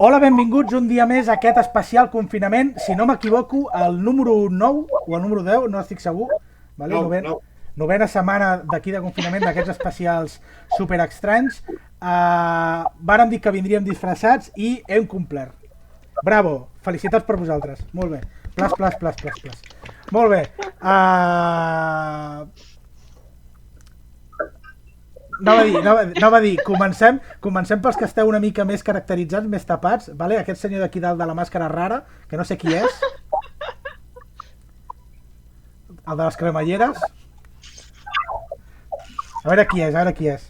Hola, benvinguts un dia més a aquest especial confinament, si no m'equivoco, el número 9 o el número 10, no estic segur, vale? Novena setmana d'aquí de confinament, d'aquests especials super estranys. Vàrem dir que vindríem disfressats i hem complert. Bravo, felicitats per vosaltres, molt bé. Plas. Molt bé. Anava a dir, comencem pels que esteu una mica més caracteritzats, més tapats, vale? Aquest senyor d'aquí dalt de la màscara rara, que no sé qui és. El de les cremalleres. A veure qui és.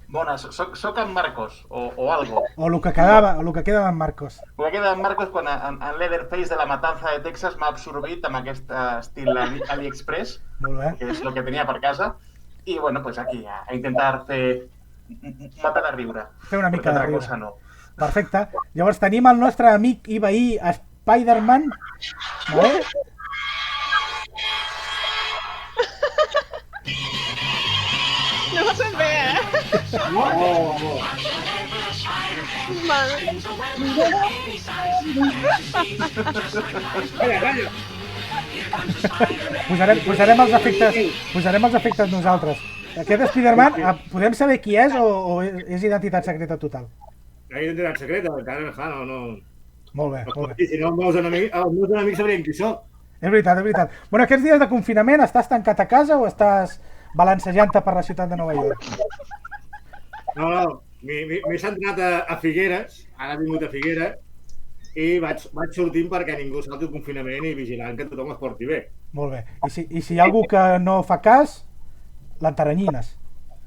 Bones, soc en Marcos, o algo. O el que queda en Marcos. El que queda en Marcos quan en Leatherface de la matanza de Texas m'ha absorbit amb aquest estil AliExpress, que és el que tenia per casa, i bueno, pues aquí a intentar fer matar de riure. Fer una mica de riure. No. Perfecte. Llavors tenim el nostre amic i veí Spider-Man. Vale? No m'ha fet bé, Calla. Posarem els efectes nosaltres. Aquest Spider-Man, podem saber qui és o és identitat secreta total? La identitat secreta, encara no. Molt bé. Si no, els meus enemics sabrien qui soc. És veritat. Bueno, aquests dies de confinament estàs tancat a casa o estàs balancejant-te per la ciutat de Nova York? No, m'he centrat a Figueres, ara he vingut a Figueres, i vaig sortint perquè ningú salti el confinament i vigilant que tothom es porti bé. Molt bé. I si hi ha algú que no fa cas, l'entaranyines.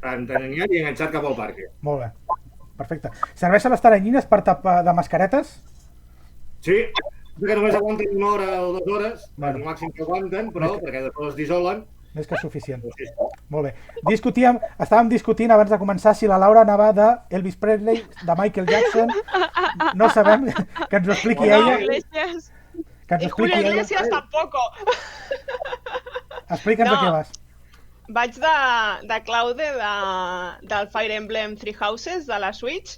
L'entaranyines i enganxat cap al parque. Molt bé. Perfecte. Serveixen les taranyines per tapar de mascaretes? Sí, que només aguanten 1 hora o 2 hores, el màxim que aguanten, però perquè després es dissolen. Més que suficient. Molt bé. Estàvem discutint abans de començar si la Laura anava de Elvis Presley, de Michael Jackson. No sabem, que ens ho expliqui ella. Julio Iglesias tampoco. Explica'ns de què vas. Vaig de Claude del Fire Emblem Three Houses de la Switch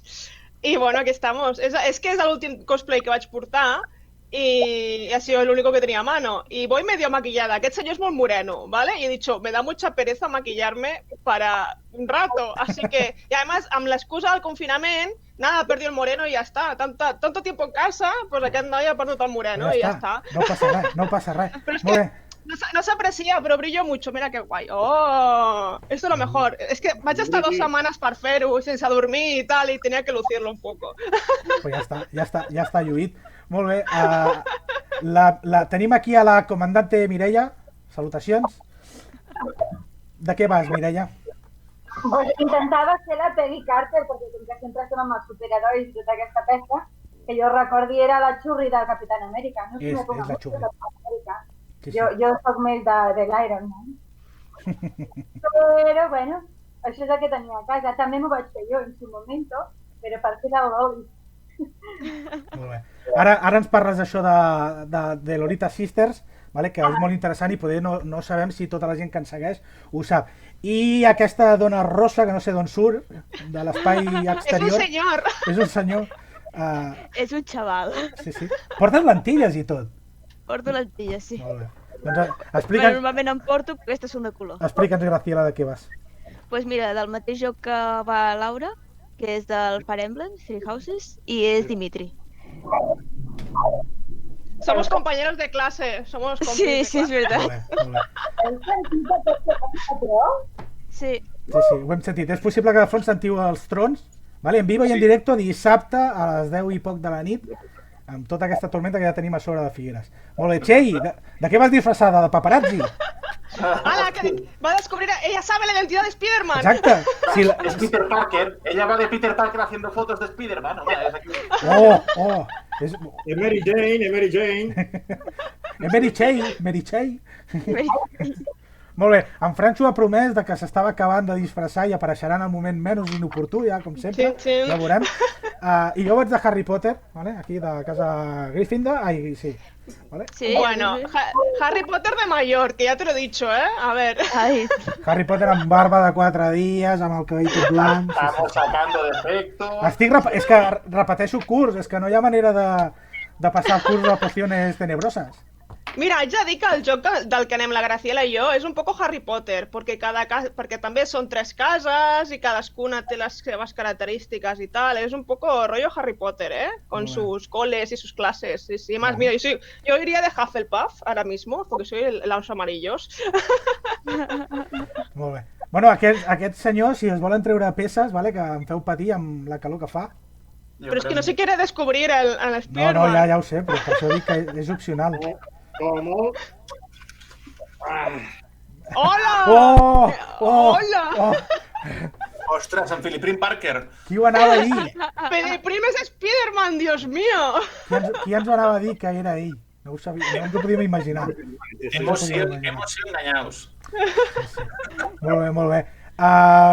i bueno, aquí estamos. Es que és l'últim cosplay que vaig portar y ha sido el único que tenía a mano y voy medio maquillada. Aquest senyor és molt moreno, ¿vale? Y he dicho, me da mucha pereza maquillarme para un rato, así que, y además amb l'excusa del confinament, nada, perdí el moreno y ya está. Tanto tiempo en casa, pues aquest noi ha perdut el moreno y ya está. No passa res. Pero es que no se aprecia, pero brillo mucho, mira qué guay. Oh, esto es lo mejor. Es que vaig estar 2 setmanes per fer-ho, sense dormir y tal, y tenía que lucirlo un poco. Pues ja està lluït. Molt bé. Tenim aquí a la comandante Mireia. Salutacions. De què vas, Mireia? Pues intentava ser la Peggy Carter, perquè com que sempre estem amb els superherois i tota aquesta pesca, que jo recordi era la Xurri del Capitán Amèrica. No sé és la Xurri. Sí. Jo soc més de l'Iron Man. Però bueno, això és el que tenia a casa. També m'ho vaig fer jo en su moment, però per fer el Loli. Molt bé. Ara ens parles d'això de Lolita Sisters, vale? Que és molt interessant i poder no sabem si tota la gent que ens segueix ho sap. I aquesta dona rossa, que no sé d'on surt, de l'espai exterior... És un senyor! És un senyor. És un xaval. Sí. Portes lentilles i tot. Porto lentilles, sí. Molt bé. Doncs Però normalment em porto, perquè aquestes són de color. Explica'ns, Graciela, de què vas. Doncs mira, del mateix joc que va Laura, que és del Fire Emblem, Three Houses, i és Dimitri. Somos compañeros de clase, somos compis. Sí, és veritat. Molt bé. Sí, ho hem sentit. És possible que de fons sentiu els trons, vale? En vivo i en directe dissabte a les 10 i poc de la nit, amb tota aquesta tormenta que ja tenim a sobre de Figueres. Molt bé, Txell, de què vas disfressada? De paparazzi? ¡Hala! Que va a descubrir, ella sabe la identidad de Spider-Man. Exacte. Es Peter Parker, ella va de Peter Parker haciendo fotos de Spider-Man. Es aquí. És Mary Jane. Mary Jane. Molt bé, en Francho ha promès que s'estava acabant de disfressar i apareixerà en el moment menys inoportú, ja, com sempre, ja veurem. I jo vaig de Harry Potter, vale? Aquí de casa Gryffindor, sí, ¿vale? Sí. Bueno, Harry Potter de mayor, que ya te lo he dicho, ¿eh? A ver. Ai, Harry Potter amb barba de 4 dies, amb el cabell tot blanc... Estamos sacando defectos. És que repeteixo curs, és que no hi ha manera de passar el curs de pociones tenebroses. Mira, haig de dir que el joc del que anem la Graciela i jo és un poco Harry Potter, perquè també són 3 cases i cadascuna té les seves característiques i tal. És un poco rollo Harry Potter, ¿eh? Con sus coles y sus clases. Sí, sí. Más, mira, yo iría de Hufflepuff ahora mismo, porque soy los amarillos. Molt bé. Bueno, aquest senyor, si es volen treure peces, vale, que em feu patir amb la calor que fa. Però és que no se quiere descobrir el Spiderman. No, ja ho sé, però per això dic que és opcional. Com molt... Hola! Hola! Ostres, en Filiprim Parker. Qui ho anava a dir? Filiprim és Spiderman, Dios mío! Qui ens ho anava a dir que era ell? No ho sabia, no ens ho podíem imaginar. Emoció enganyaos. Molt bé.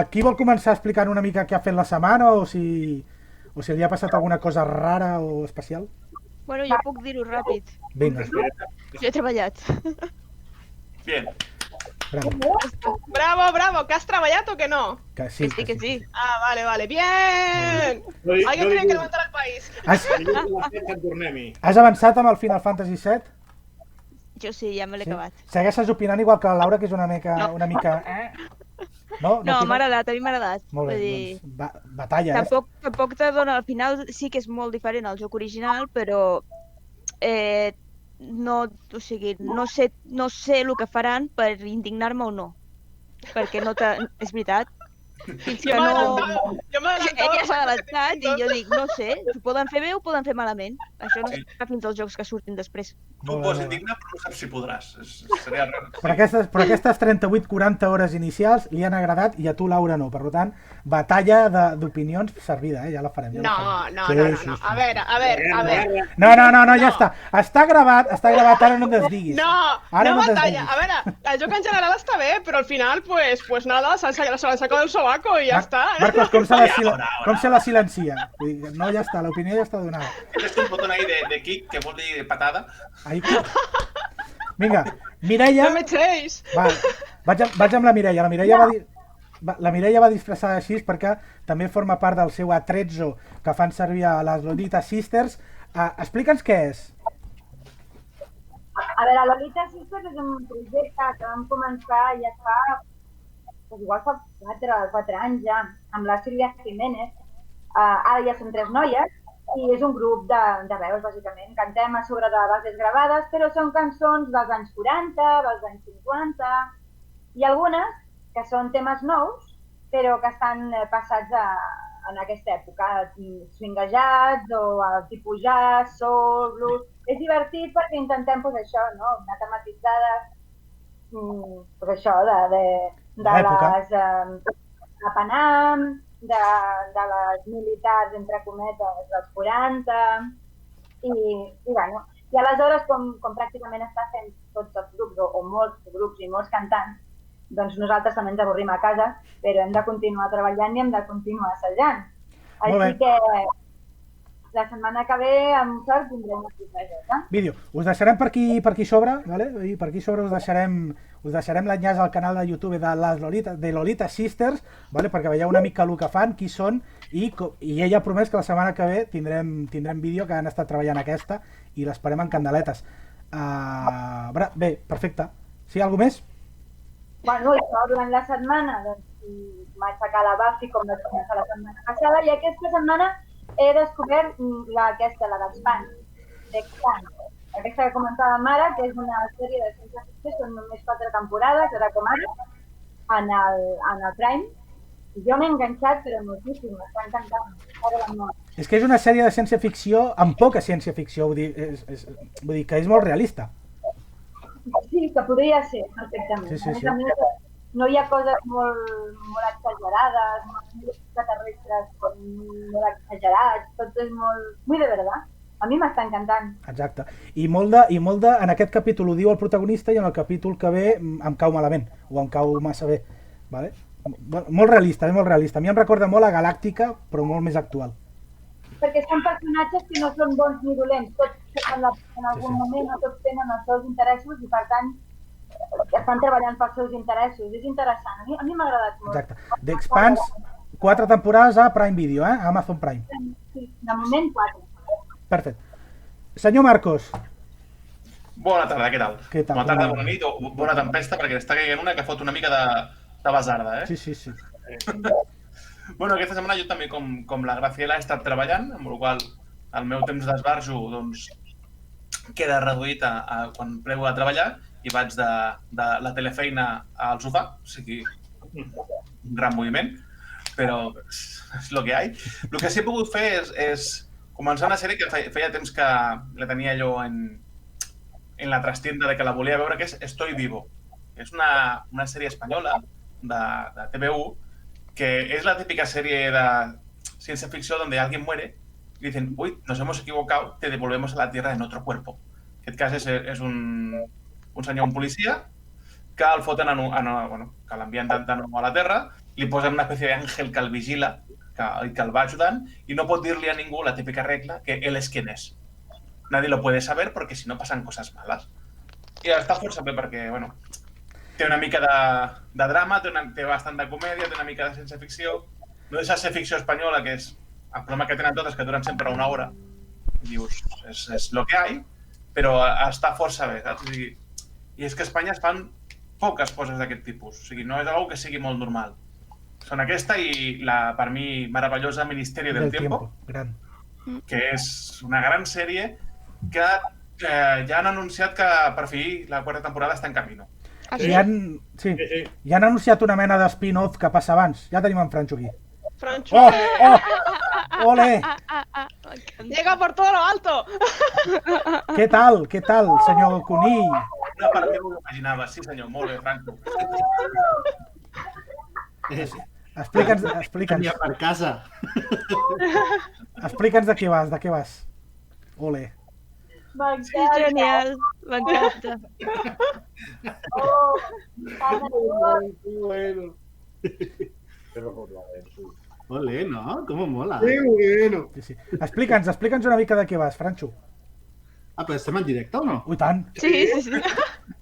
Qui vol començar explicant una mica què ha fet la setmana o si li ha passat alguna cosa rara o especial? bueno, jo puc dir-ho ràpid. Vinga, Jo he treballat. Bien. bravo. Bravo, que has treballat o que no? Que sí. Que sí. Ah, vale, bien! Alguien tiene que levantar el país. Has avançat amb el Final Fantasy VII? Jo sí, ja me l'he acabat. Segueixes opinant igual que la Laura, que és una mica... No, No, m'ha agradat, a mi m'ha agradat. Molt bé, Vull dir, doncs, batalla, tampoc te dona, al final sí que és molt diferent al joc original, però no, o sigui, no sé el que faran per indignar-me o no. Perquè no és veritat. Fins que no... Ella s'ha adelantat i jo dic, no sé, ho poden fer bé o ho poden fer malament. Això no es fa fins als jocs que surtin després. Tu pots indignar, però no saps si podràs. Seria raro. Però aquestes 38-40 hores inicials li han agradat i a tu, Laura, no. Per tant, batalla d'opinions servida, ja la farem. No. A veure. No, ja està. Està gravat, ara no et desdiguis. No batalla. A veure, el joc en general està bé, però al final, pues nada, se l'han sacado del sobaco i ja està. Marcos, com se la silencia? No, ja està, l'opinió ja està donada. Tienes un botón ahí de kick que vol dir patada. Vinga, Mireia... No m'eixeix! Vaig amb la Mireia. La Mireia va disfressada així perquè també forma part del seu atrezzo que fan servir a les Lolita Sisters. Explica'ns què és. A veure, Lolita Sisters és un projecte que vam començar ja fa, igual fa 4 anys ja, amb la Sílvia Jiménez. Ara ja són 3 noies. I és un grup de veus, bàsicament. Cantem a sobre de bases gravades, però són cançons dels anys 40, dels anys 50, i algunes que són temes nous, però que estan passats en aquesta època, swingejats o tipus jazz, soul, blues. És divertit perquè intentem, doncs això, no? Anar tematitzades, doncs això, de les a Panam, de les militars, entre cometes, dels 40, i bueno, i aleshores, com pràcticament està fent tots els grups, o molts grups i molts cantants, doncs nosaltres també ens avorrim a casa, però hem de continuar treballant i hem de continuar assajant. Així que la setmana que ve, amb sort, tindrem una sorpresa. Vídeo. Us deixarem per aquí sobre, ¿vale? I per aquí sobre us deixarem l'enllaç al canal de YouTube de Lolita Sisters, ¿vale? Perquè veieu una mica el que fan, qui són, i ella ha promès que la setmana que ve tindrem vídeo que han estat treballant aquesta i l'esperem en candeletes. Bé, perfecte. Sí, alguna més? Bueno, durant la setmana vaig sacar la Buffy com vaig començar la setmana passada i aquesta setmana he descobert aquesta, la d'Expand. Aquesta que comentàvem ara, que és una sèrie de ciència-ficció, són només 4 temporades, ara com ara, en el Prime. I jo m'he enganxat, però moltíssim, m'està encantant. És que és una sèrie de ciència-ficció amb poca ciència-ficció, vull dir que és molt realista. Sí, que podria ser, perfectament. Sí. A més, no hi ha coses molt exagerades, molt extraterrestres, molt exagerats, tot és molt de verdad. A mi m'està encantant. Exacte. I molt de, en aquest capítol ho diu el protagonista i en el capítol que ve em cau malament, o em cau massa bé. Vale? Molt realista, molt realista. A mi em recorda molt a Galàctica, però molt més actual. Perquè són personatges que no són bons ni dolents, tots en algun moment no tots tenen els seus interessos i, per tant, estan treballant pels seus interessos. És interessant. A mi m'ha agradat molt. Exacte. The Expanse, 4 temporades a Prime Video, a Amazon Prime. Sí, de moment 4. Perfecte. Senyor Marcos. Bona tarda, què tal? Què tal? Bona tarda, bona nit o bona tempesta, perquè està caient una que fot una mica de basarda, Sí, sí, sí. Bueno, aquesta setmana jo també, com la Graciela, he estat treballant, amb la qual cosa el meu temps d'esbarjo doncs, queda reduït a quan prego a treballar i vaig de la telefeina al sofà, o sigui, un gran moviment, però és el que hi ha. El que sí he pogut fer és començar una sèrie que feia temps que la tenia allò en la trastienda de que la volia veure, que és Estoy Vivo. És una sèrie espanyola de TVU, que es la típica serie de ciencia ficción donde alguien muere y dicen, uy, nos hemos equivocado, te devolvemos a la Tierra en otro cuerpo. En aquest cas és un senyor, un policia, que el foten que l'envien de nou a la Terra, li posen una espècie d'àngel que el vigila, que el va ajudant, i no pot dir-li a ningú la típica regla que él es quien es. Nadie lo puede saber porque si no pasan cosas malas. I està força bé perquè, bueno, té una mica de drama, té bastant de comèdia, té una mica de ciència ficció. No deixa de ser ficció espanyola, que és el problema que tenen totes, que duren sempre una hora. I dius, és lo que hay, però està força bé, saps? I és que a Espanya es fan poques coses d'aquest tipus. O sigui, no és una que sigui molt normal. Són aquesta i la, per mi, meravellosa Ministerio del Tiempo, que és una gran sèrie que ja han anunciat que per fi la 4ª temporada està en camino. Sí. Ja han anunciat una mena de spin-off que passa abans. Ja tenim en Francho aquí. Francho. ¡Ole! Llega por todo lo alto. Què tal, senyor Cunill? Una part que m'ho imaginava, sí senyor, molt bé, Franco. Explica'ns. Per casa. Explica'ns de què vas. Ole. Sí, genial, m'encanta. Bueno. Ole, ¿no? ¿Cómo mola? Qué bueno. Sí. Explica'ns una mica de què vas, Francho. Ah, però estem en directe o no? Ui, tant. Sí.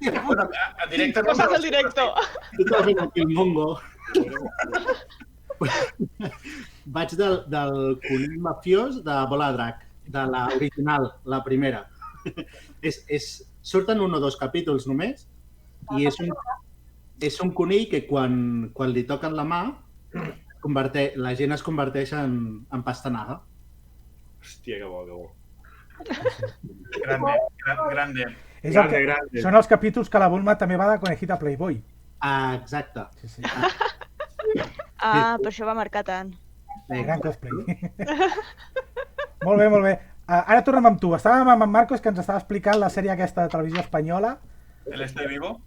Bueno, en directe... Cosas del directo. Tu estàs fent aquí el mongo. Vaig del conill mafiós de Bola de Drac, de l'original, la primera. Surten 1 o 2 capítols només i és un conill que quan li toquen la mà la gent es converteix en pastanaga. Hòstia, que bo. Grande. Són els capítols que la Bulma també va de Conejita Playboy. Ah, exacte. Sí. Per això va marcar tant. Gran cosplay. Molt bé. Ara tornem amb tu. Estàvem amb en Marcos, que ens estava explicant la sèrie aquesta de televisió espanyola. El Estoy Vivo.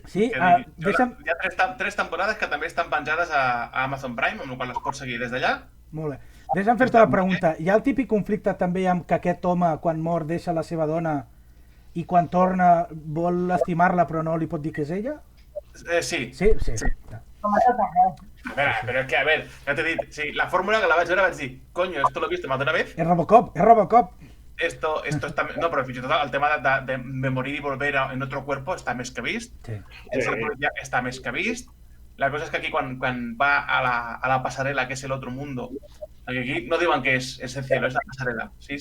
Sí, Hi ha 3 temporades que també estan penjades a Amazon Prime, amb la qual es pot seguir des d'allà. Molt bé. Deixa'm fer-te una pregunta. Hi ha el típic conflicte també amb que aquest home, quan mor, deixa la seva dona i quan torna vol estimar-la però no li pot dir que és ella? Sí. Sí. Com a tot arreu. Pero es que, a ver, ya te digo, sí, la fórmula que la vas a ver, vas a decir, coño, esto lo he visto más de una vez. És Robocop. Esto está... No, pero fíjate, el tema de morir y volver en otro cuerpo está més que vist. Sí. El ser policía está més que vist. La cosa es que aquí, quan va a la pasarela, que es el otro mundo, aquí no diuen que es el cielo, es la pasarela, ¿sí?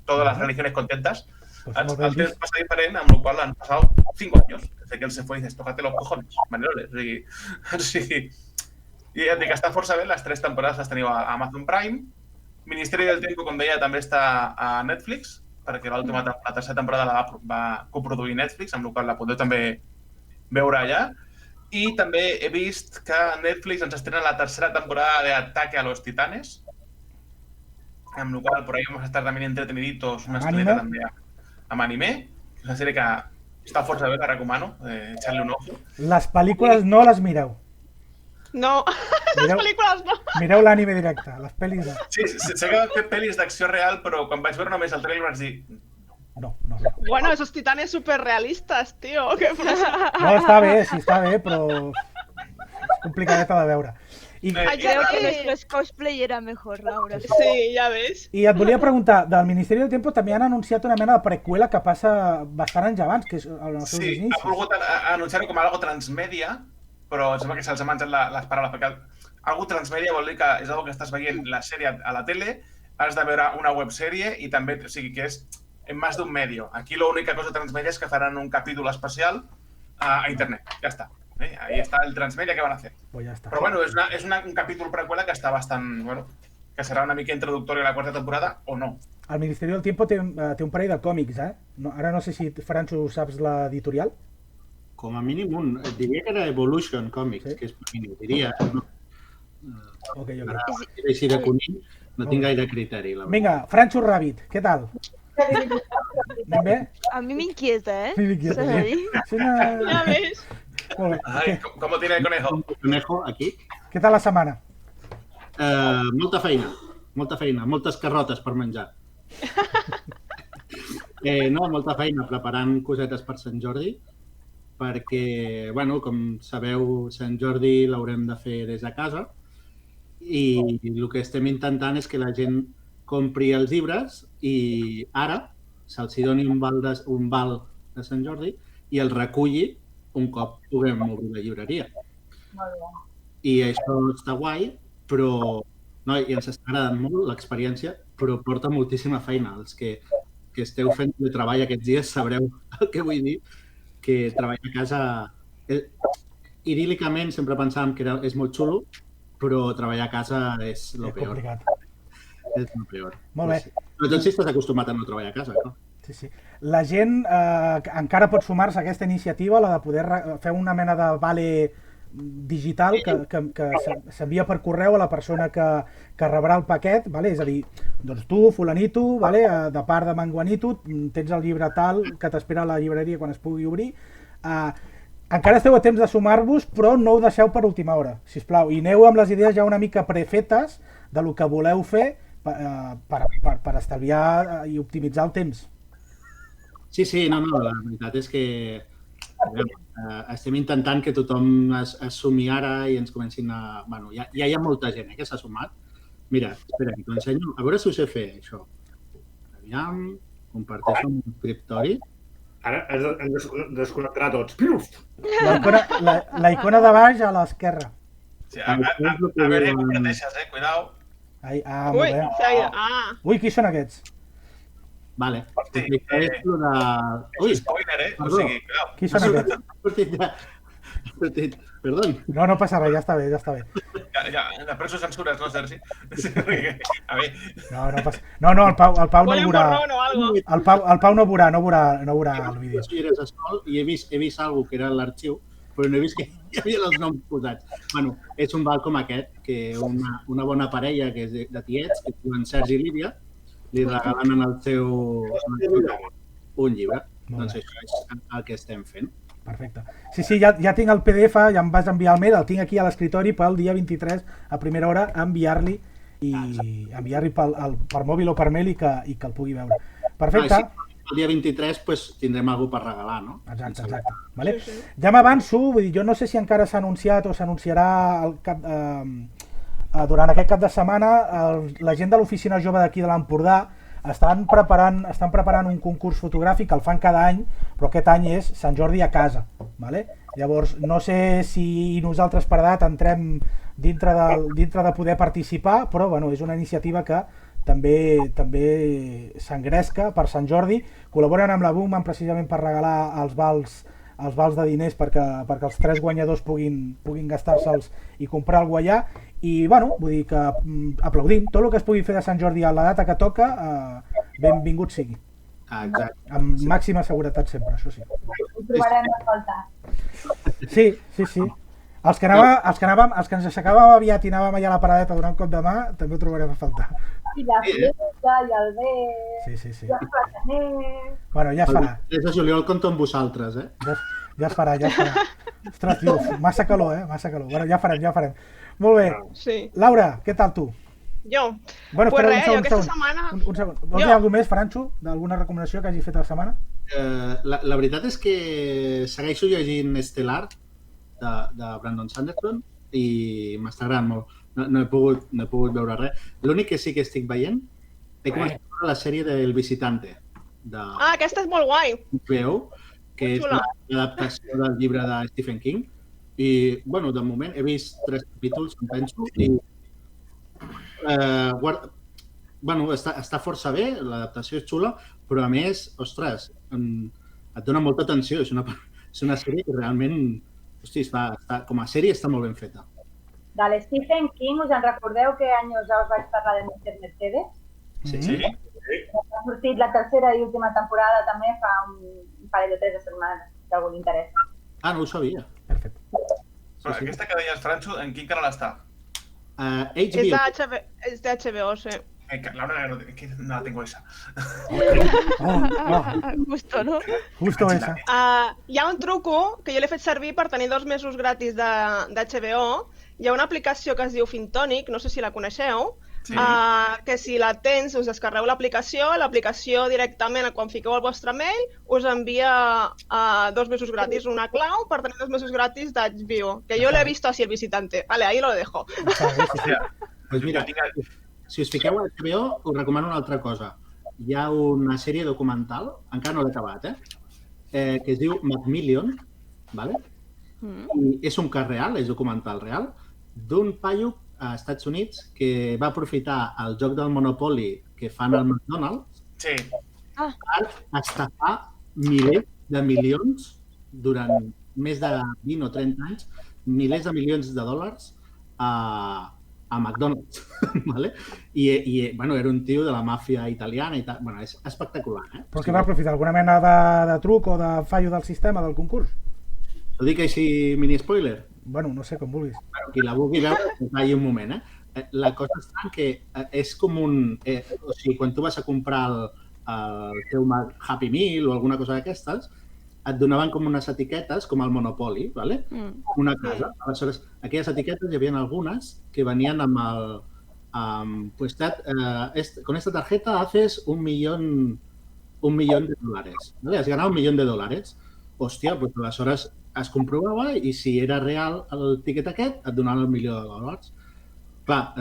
Todas las religiones contentas. Al tiempo pasa diferente, amb lo cual han pasado 5 años desde que él se fue y dices, tócate los cojones, maneroles. Sí. I et dic que està força bé, les 3 temporades les teniu a Amazon Prime. Ministeri del Tiempo, com deia, també està a Netflix, perquè la 3ª temporada la va coproduir Netflix, amb la qual la podeu també veure allà. I també he vist que Netflix ens estrena la 3ª temporada de Ataque a los Titanes, amb la qual por ahí vamos a estar también entreteniditos, una estoneta també amb anime, que és una sèrie que està força bé, la recomano, echarle un ojo. Les pel·lícules no les mireu. No, les pel·lícules no. Mireu l'anime directe, les pel·lis no. Sí, sé que van fer pel·lis d'acció real, però quan vaig veure només el trailer vaig dir... No. Bueno, esos titanes superrealistas, tío. ¿Qué pasa? No, està bé, però és complicadeta de veure. Creo que nuestro cosplay era mejor, Laura. Sí, ja ves. I et volia preguntar, del Ministeri del Tiempo també han anunciat una mena de preqüela que passa bastant anys abans, que és els seus inicis. Sí, ha volgut anunciar-ho com algo transmèdia, però em sembla que se'ls ha menjat les paraules, perquè algo transmèdia vol dir que és algo que estàs veient la sèrie a la tele, has de veure una websèrie i també, o sigui, que és en més d'un medio. Aquí l'única cosa transmèdia és que faran un capítol especial a internet, ja està. Ahí está el transmedia que van a hacer. Pues ya está. Però bueno, és un capítol preqüela que està bastant, bueno, que serà una mica introductòria a la quarta temporada o no. El Ministeri del Tiempo té un parell de còmics, No, ara no sé si, Francho, saps l'editorial? Com a mínim diria que era Evolution Comics, que és mínim, diria. Ok. Ara, així de conill, no tinc gaire criteri. Vinga, Francho Rabbit, què tal? Anem bé? A mi m'inquieta, M'inquieta. Ja ves. Ai, ¿cómo tiene el conejo? El conejo, aquí. Què tal la setmana? Molta feina, moltes carrotes per menjar. No, molta feina preparant cosetes per Sant Jordi, perquè, bueno, com sabeu, Sant Jordi l'haurem de fer des de casa i el que estem intentant és que la gent compri els llibres i ara se'ls doni un val de Sant Jordi i el reculli un cop puguem obrir la llibreria. I això està guai, però i ens està agradant molt l'experiència, però porta moltíssima feina. Els que esteu fent de treball aquests dies sabreu el que vull dir, que treballar a casa... Idíl·licament sempre pensàvem que és molt xulo, però treballar a casa és el peor. És el peor. Molt bé. Però tot si estàs acostumat a no treballar a casa, no? Sí. La gent encara pot sumar-se a aquesta iniciativa, la de poder fer una mena de vale digital que s'envia per correu a la persona que rebrà el paquet, és a dir, doncs tu, fulanito, de part de Manguanito, tens el llibre tal que t'espera a la llibreria quan es pugui obrir. Encara esteu a temps de sumar-vos, però no ho deixeu per última hora, sisplau, i aneu amb les idees ja una mica prefetes de lo que voleu fer per estalviar i optimitzar el temps. Sí, no, la veritat és que estem intentant que tothom es sumi ara i ens comencin a... Bueno, ja hi ha molta gent que s'ha sumat. Mira, espera, t'ho ensenyo. A veure si ho sé fer, això. Aviam, comparteixo un escriptori. Ara ens desconnectarà tots. La icona de baix a l'esquerra. Sí, a veure, comparteixes, cuidao. Molt bé. Ui, qui són aquests? Vale. Ui, spoiler, o sigui, cuidao. Qui són aquests? Perdó. No passa res, ja està bé. Ja, després ho censures, no, Sergi? A veure. No, el Pau no ho veurà. El Pau no veurà el vídeo. I he vist alguna que era l'arxiu, però no he vist que hi havia els noms posats. Bueno, és un val com aquest, que una bona parella que és de tiets, que es diuen Sergi i Lídia, li regalen al seu un llibre. Doncs això és el que estem fent. Perfecte. Sí, ja tinc el PDF, ja em vas enviar el mail, el tinc aquí a l'escriptori pel dia 23 a primera hora, enviar-li per mòbil o per mail i que el pugui veure. Perfecte. El dia 23 tindrem alguna cosa per regalar, no? Exacte. Ja m'avanço, vull dir, jo no sé si encara s'ha anunciat o s'anunciarà durant aquest cap de setmana, la gent de l'Oficina Jove d'aquí de l'Empordà estan preparant un concurs fotogràfic, el fan cada any, però aquest any és Sant Jordi a casa. Llavors, no sé si nosaltres per edat entrem dintre de poder participar, però és una iniciativa que també s'engresca per Sant Jordi. Col·laboren amb la Boomman precisament per regalar els vals de diners perquè els 3 guanyadors puguin gastar-se'ls i comprar el guaià. I, vull dir que aplaudim tot el que es pugui fer de Sant Jordi a la data que toca, benvingut sigui. Exacte. Amb màxima seguretat sempre, això sí. Ho trobarem a faltar. Sí. Els que ens aixecàvem aviat i anàvem allà a la paradeta a donar un cop de mà, també ho trobarem a faltar. I la fruita, i el bé, sí. i el plataner... Bueno, ja es farà. El 3 de juliol compto amb vosaltres, Ja es farà. Ostres, tio, massa calor, Massa calor. Bueno, ja farem. Molt bé. Sí. Laura, què tal tu? Jo? Bueno, pues res, jo aquesta setmana... Un segon. Vols dir alguna més, Francho? D'alguna recomanació que hagi fet a la setmana? La veritat és que segueixo llegint Stellar, de Brandon Sanderson, i m'està agradant molt. No he pogut veure res. L'únic que sí que estic veient, he començat a veure la sèrie del Visitante. Aquesta és molt guai. HBO, que és l'adaptació del llibre de Stephen King. I, bueno, de moment he vist 3 capítols, em penso, i bueno, està força bé, l'adaptació és xula, però a més, ostres, et dona molta atenció. És una sèrie que realment, hosti, com a sèrie està molt ben feta. De l'Stephen King, us en recordeu que anys us vaig parlar de Mr. Mercedes? Sí. Ha sortit la tercera i última temporada també fa un parell o 3 setmanes, si algú li interessa. No ho sabia. Perfecte. Però aquesta que deies, Francho, en quin canal està? HBO. És de HBO, sí. Laura, no la tengo esa. Justo, ¿no? Justo esa. Hi ha un truco que jo l'he fet servir per tenir 2 mesos gratis d'HBO. Hi ha una aplicació que es diu Fintonic, no sé si la coneixeu, que si la tens, us descarregueu l'aplicació directament, quan fiqueu el vostre mail, us envia 2 mesos gratis, una clau per tenir 2 mesos gratis d'HBO, que jo l'he vist así el visitante. Vale, ahí lo dejo. Pues mira, si us fiqueu a HBO, us recomano una altra cosa. Hi ha una sèrie documental, encara no l'he acabat, que es diu Macmillian, ¿vale? I és un cas real, és documental real, d'un paio a Estats Units que va aprofitar el joc del Monopoly que fan al McDonald's per estafar milers de milions durant més de 20 o 30 anys, milers de milions de dòlars a McDonald's, ¿vale? I bueno, era un tio de la màfia italiana i tal. Bueno, és espectacular, Però què va aprofitar? Alguna mena de truc o de fallo del sistema del concurs? Ho dic així, mini-spoiler? Bueno, no sé, com vulguis. Bueno, qui la vulgui veure, que calli un moment, La cosa està que és com un... O sigui, quan tu vas a comprar el teu Happy Meal o alguna cosa d'aquestes, et donaven com unes etiquetes, com el Monopoly, ¿vale? Una casa. Aleshores, aquelles etiquetes hi havia algunes que venien amb el... pues, con esta tarjeta haces $1 millón de dólares, ¿vale? Has ganado $1 millón de dólares. Hòstia, pues aleshores es comprovava i si era real el tiquet aquest, et donaven $1 milió de dòlars. Clar,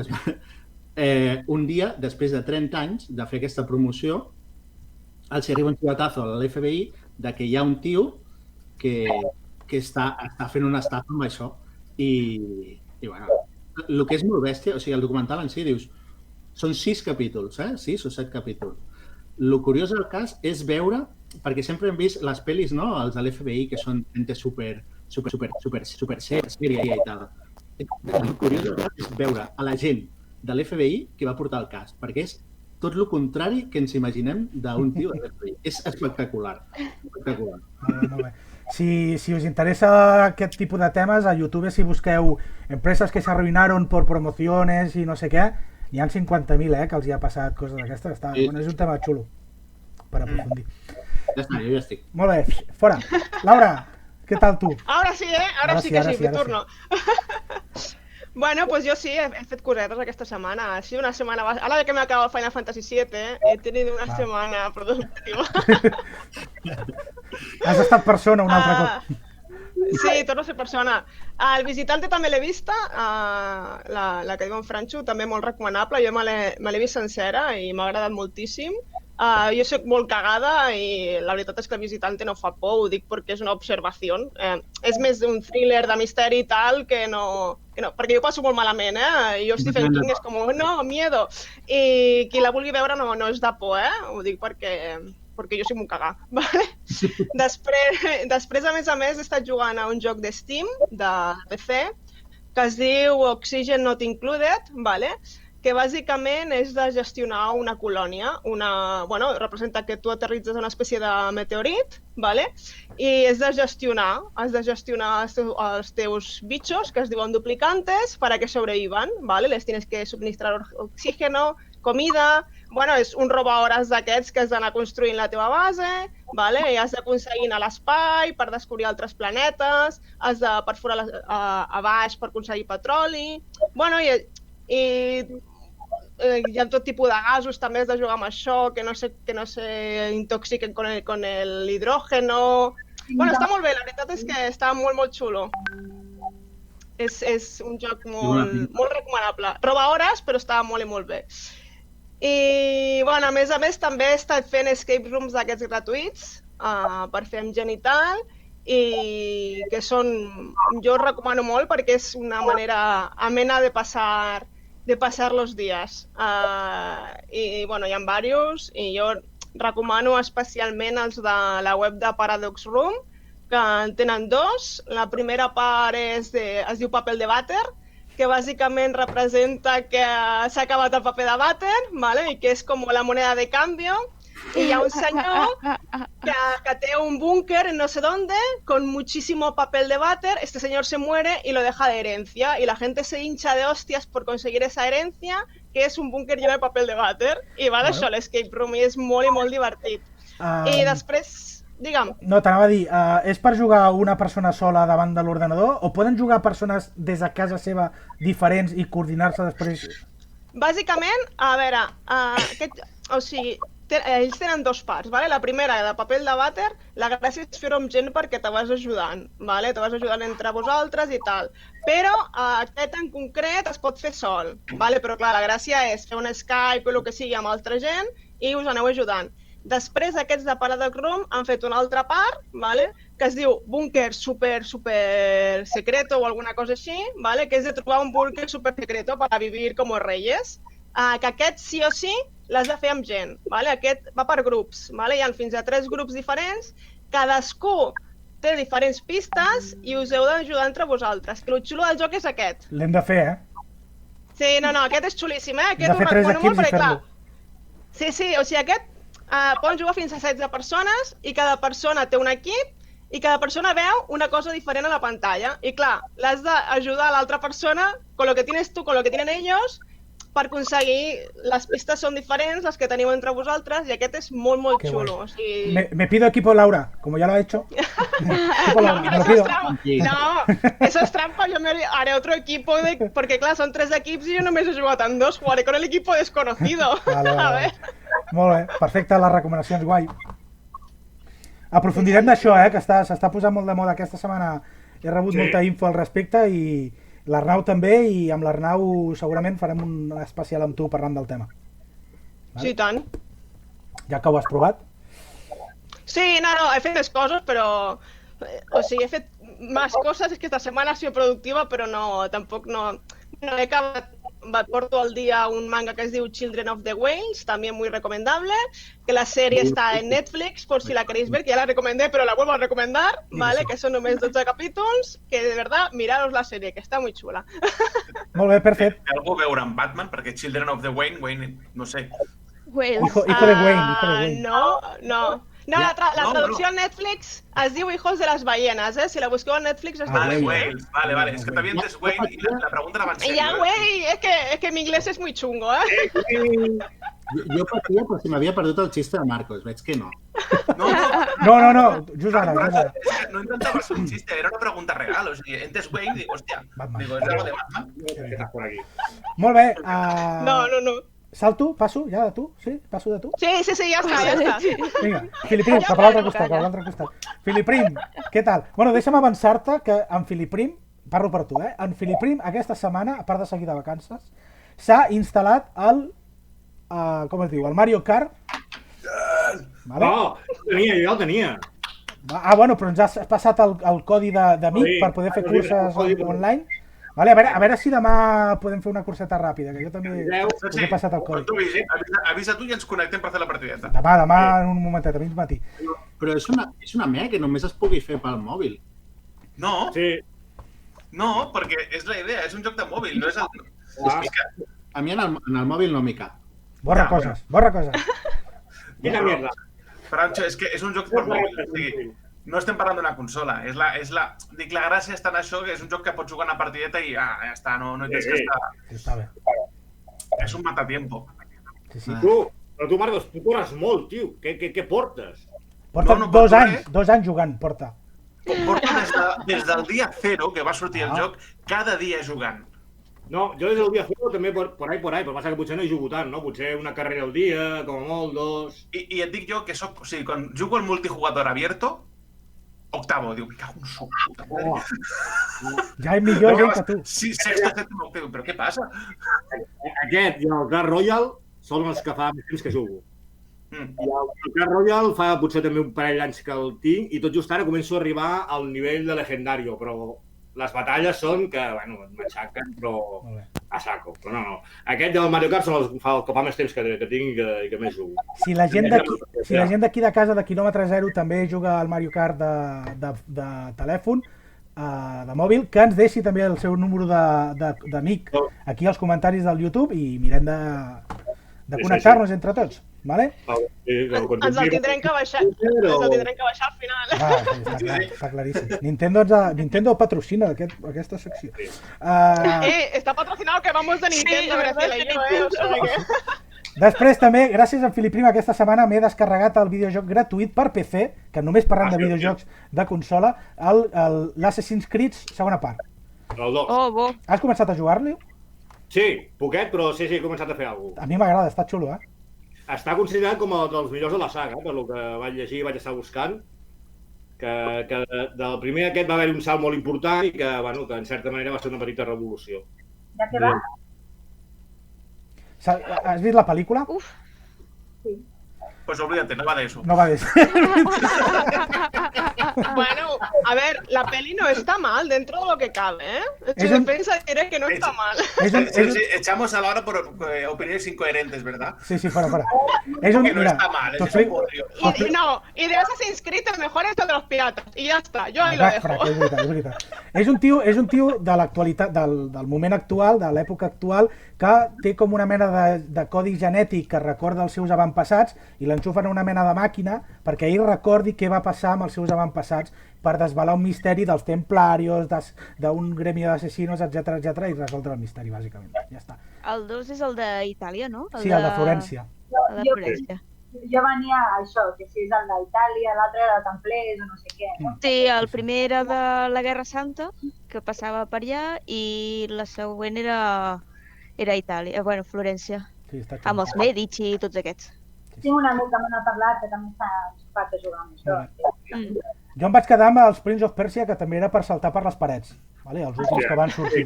un dia, després de 30 anys de fer aquesta promoció, els arriba un xivatazo a l'FBI de que hi ha un tio que està fent una estafa amb això. I bueno, el que és molt bèstia, o sigui, el documental en si dius, són 6 capítols, 6 o 7 capítols. El curiós del cas és veure, perquè sempre hem vist les pel·lis, no?, els de l'FBI, que són gente super sèria i tal. El curiós del cas és veure a la gent de l'FBI que va portar el cas, perquè és tot el contrari que ens imaginem d'un tio de l'FBI. És espectacular. Espectacular. Molt bé. Si us interessa aquest tipus de temes, a YouTube, si busqueu empreses que s'arruïnaron por promociones i no sé què, hi ha 50.000, que els hi ha passat coses d'aquestes. Bueno, és un tema xulo per aprofundir. Ja està, jo ja estic. Molt bé, fora. Laura, què tal tu? Ahora sí, Ahora sí que sí, mi turno. Bueno, pues yo sí, he fet cosetes aquesta setmana. Ha sido una semana... Ahora que me acabo Final Fantasy VII, he tenido una semana productiva. Has estat persona un altre cop. Sí, torno a ser persona. El Visitante també l'he vista, la que diu en Francho, també molt recomanable. Jo me l'he vist sencera i m'ha agradat moltíssim. Jo soc molt cagada i la veritat és que el Visitante no fa por, ho dic perquè és una observació. És més un thriller de misteri i tal que no... Perquè jo passo molt malament, Jo Stephen King és com, no, miedo. I qui la vulgui veure no és de por, Ho dic perquè jo soc molt cagà, vale? Després, a més, he estat jugant a un joc de Steam, de PC, que es diu Oxygen Not Included, vale? Que bàsicament és de gestionar una colònia. Representa que tu aterritzes una espècie de meteorit, vale? I has de gestionar els teus bichos, que es diuen duplicantes, para que sobrevivan, vale? Les tienes que suministrar oxígeno, comida... és un robahores d'aquests que has d'anar construint la teva base, i has d'aconseguir anar a l'espai per descobrir altres planetes, has de perforar a baix per aconseguir petroli... I hi ha tot tipus de gasos, també has de jugar amb això, que no se intoxiquen con l'hidrógeno... Està molt bé, la veritat és que està molt, molt xulo. És un joc molt recomanable. Roba hores, però està molt i molt bé. I, bueno, a més també he estat fent escape rooms d'aquests gratuïts per fer amb gent i tal, i que jo recomano molt perquè és una manera amena de passar los dies. I, bueno, hi ha diversos, i jo recomano especialment els de la web de Paradox Room, que en tenen dos. La primera part es diu Papel de Vàter, que bàsicament representa que s'ha acabat el paper de vàter, ¿vale? I que és com la moneda de cambio. Y hay un señor que tiene un búnker en no sé dónde con muchísimo papel de váter. Este señor se muere y lo deja de herencia. Y la gente se hincha de hostias por conseguir esa herencia, que és un búnker lleno de papel de vàter. I va d'això l'escape room, i és molt i molt divertit. I després, digue'm. No, t'anava a dir, és per jugar una persona sola davant de l'ordenador o poden jugar persones des de casa seva diferents i coordinar-se després? Bàsicament, a veure, ells tenen dos parts, ¿vale? La primera, de papel de vàter, la gràcia és fer-ho amb gent perquè te vas ajudant, ¿vale? Te vas ajudant entre vosaltres i tal. Però aquest en concret es pot fer sol, ¿vale? Però clar, la gràcia és fer un Skype o el que sigui amb altra gent i us aneu ajudant. Després, aquests de Paradox Room han fet una altra part, ¿vale? Que es diu búnker super secreto o alguna cosa així, ¿vale? Que és de trobar un búnker super secreto para vivir como reyes. Que aquest sí o sí l'has de fer amb gent, ¿vale? Aquest va per grups, ¿vale? Hi ha fins a 3 grups diferents, cadascú té diferents pistes i us heu d'ajudar entre vosaltres, que el xulo del joc és aquest. L'hem de fer, Sí, no, aquest és xulíssim, Aquest ho recomano molt perquè, clar... Sí, o sigui, aquest poden jugar fins a 16 persones i cada persona té un equip i cada persona veu una cosa diferent a la pantalla. I clar, l'has d'ajudar a l'altra persona con lo que tienes tú, con lo que tienen ellos, per aconseguir, les pistes són diferents, les que teniu entre vosaltres, i aquest és molt, molt xulo. O sigui... Me pido equipo Laura, como ya lo ha hecho. Equipo Laura, me lo pido. No, eso es trampa, yo me haré otro equipo, porque clar, són 3 equips i jo només he jugat en 2, jugaré con el equipo desconocido. Vale. Molt bé, perfecte, les recomanacions, guai. Aprofundirem d'això, que s'està posant molt de moda aquesta setmana. He rebut molta info al respecte i l'Arnau també, i amb l'Arnau segurament farem un especial amb tu parlant del tema. Sí, tant. Ja que ho has provat? Sí, no, he fet més coses, però... O sigui, he fet més coses, és que esta setmana ha sido productiva, però no, tampoc no... No he acabat... Porto al día un manga que es diu Children of the Whales, también muy recomendable, que la serie está en Netflix, por si la queréis ver, que ya la recomendé, pero la vuelvo a recomendar, ¿vale? Que son només 12 capítols, que de verdad, miraros la serie, que está muy chula. Molt bé, perfecte. Té algú a veure amb Batman? Perquè Children of the Wayne, no sé. Hijo de Wayne. No, la traducció a Netflix es diu Hijos de las ballenas, Si la busqueu a Netflix es diu Whales. Vale. És que t'havia entès Wayne i la pregunta era en sèrio. Ja, güey, es que mi inglés es muy chungo, Jo patia, però si m'havia perdut el xiste de Marcos, veig que no. No, just ara. No intentava ser un xiste, era una pregunta real. O sigui, entes Wayne i dic, hòstia, és algo de Batman. Molt bé. No. Salto? Passo ja de tu? Sí? Passo de tu? Sí, ja està. Vinga, Filiprim, cap a l'altre costat. Filiprim, què tal? Bueno, deixa'm avançar-te que en Filiprim, parlo per tu, en Filiprim aquesta setmana, a part de seguir de vacances, s'ha instal·lat el Mario Kart. No, jo ja el tenia. Bueno, però ens has passat el codi d'amic per poder fer curses online. Vale, a veure si demà podem fer una curseta ràpida, que jo també us he passat el codi. Avisa tu i ens connectem per fer la partideta. Demà en un momentet, a mig matí. Però és una mea que només es pugui fer pel mòbil. No. Sí. No, perquè és la idea, és un joc de mòbil, no és el... A mi en el mòbil no m'hi cap. Borra coses. Quina mierda. Francho, és que és un joc per mòbil, no estem parlant d'una consola, dic, la gràcia està en això, que és un joc que pots jugar una partideta i ja està, no tens que estar... Està bé. És un matatiempo. Però tu, Marcos, tu corres molt, tio. Què portes? Porta 2 anys jugant, porta. Porta des del dia 0, que va sortir el joc, cada dia jugant. No, jo des del dia 0 també por ahí, però passa que potser no hi jugo tant, no? Potser una carrera al dia, com a molt, 2... I et dic jo que quan jugo al multijugador abierto, octavo, diu, me cago en su puta madre. Ja és millor gent que tu. Sí, sexta, sèptima, octava. Però què passa? Aquest i el Clash Royale són els que fa més temps que jugo. I el Clash Royale fa potser també un parell d'anys que el tinc i tot just ara començo a arribar al nivell de Legendario, però les batalles són que, bueno, m'aixaquen, però a saco. Però no. Aquest del Mario Kart són els que fa més temps que tinc i que més jugo. Si la gent d'aquí de casa, de quilòmetre zero, també juga al Mario Kart de telèfon, de mòbil, que ens deixi també el seu número d'amic aquí als comentaris del YouTube i mirem de connectar-nos entre tots, vale? Ens el tindrem que baixar al final. Està claríssim. Nintendo patrocina aquesta secció. Està patrocinado que vamos de Nintendo, Graciela y yo, o sea que... Després també, gràcies a Filiprim, aquesta setmana m'he descarregat el videojoc gratuït per PC, que només parlant de videojocs de consola, l'Assassin's Creed segona part. El 2. Oh, bo. Has començat a jugar-li? Sí, poquet, però sí, he començat a fer alguna cosa. A mi m'agrada, està xulo, Està considerat com un dels millors de la saga, per lo que vaig llegir i vaig estar buscant, que del primer aquest va haver-hi un salt molt important i que, bueno, que en certa manera va ser una petita revolució. De què va? Has vist la pel·lícula? Sí. Pues olvídate, no va de eso. No va de eso. Bueno, a ver, la peli no está mal dentro de lo que cabe, ¿eh? En su defensa diré que no está mal. Echamos a la hora por opiniones incoherentes, ¿verdad? Sí, fuera. Que no está mal, es un bodrio. Y de Assassin's Creed el mejor es el de los piratas. Y ya está, yo ahí lo dejo. És veritat. És un tio de l'actualitat, del moment actual, de l'època actual, que té com una mena de codi genètic que recorda els seus avantpassats i l'enxufen a una mena de màquina perquè ell recordi què va passar amb els seus avantpassats per desvelar un misteri dels templarios, d'un gremi d'assassinos, etc i resoldre el misteri, bàsicament. Ja està. El 2 és el d'Itàlia, no? Sí, el de Florència. El de Florència. Jo venia a això, que si és el d'Itàlia, l'altre era de Templers o no sé què. No? Sí, el primer era de la Guerra Santa, que passava per allà, i la següent era Itàlia, bueno, Florència, sí, amb els Medici i tots aquests. Tinc un amic que me n'ha parlat que també està enxufat a jugar amb això. Jo em vaig quedar amb els Prince of Persia, que també era per saltar per les parets, els últims que van sortir.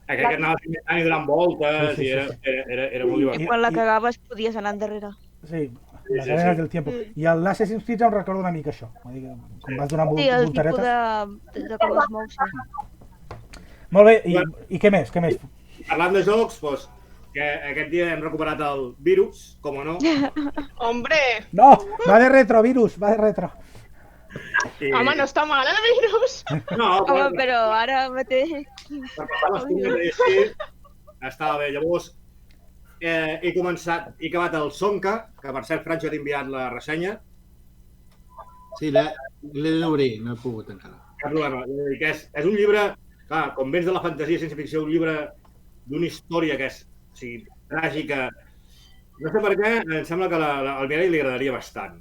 Aquest anava i donant voltes i era molt divertit. I quan la cagaves podies anar endarrere. Sí, les arenes del tiempo. I l'Assassin's Creed em recorda una mica això. Com vas donar voltaretes. Sí, el tipus de com es mou, sí. Molt bé, i què més? Parlant de jocs, doncs, que aquest dia hem recuperat el Virus, com o no. ¡Hombre! No, va de retro, Virus, va de retro. Home, no està mal, el Virus. No, home, però ara mateix... Estava bé, llavors he acabat el Sonka, que per cert, Francho, t'he enviat la ressenya. Sí, l'he d'obrir, no he pogut encara. Cap problema, és un llibre, clar, com vens de la fantasia i ciència ficció, un llibre d'una història que és tràgica. No sé per què, em sembla que al Mireia li agradaria bastant.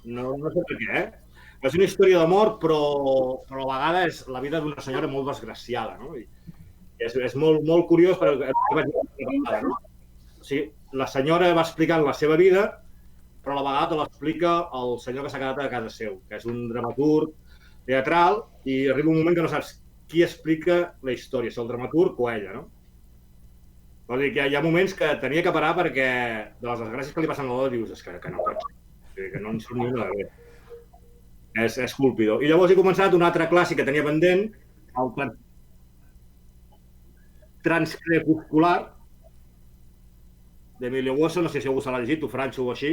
No sé per què, És una història d'amor, però a la vegada és la vida d'una senyora molt desgraciada, no? I és molt curiós perquè no? O sigui, la senyora va explicant la seva vida, però a la vegada te l'explica el senyor que s'ha quedat a casa seu, que és un dramaturg teatral, i arriba un moment que no saps qui explica la història, si el dramaturg o ella, no? Vol dir que hi ha moments que tenia que parar perquè de les desgràcies que li passen a l'hora dius que no pot ser, que no en surt ni una de bé. És colpidor. I llavors he començat un altre clàssic que tenia pendent, el Transcrepuscular, d'Emilio Buoso, no sé si algú se l'ha llegit, tu, Francho, o així.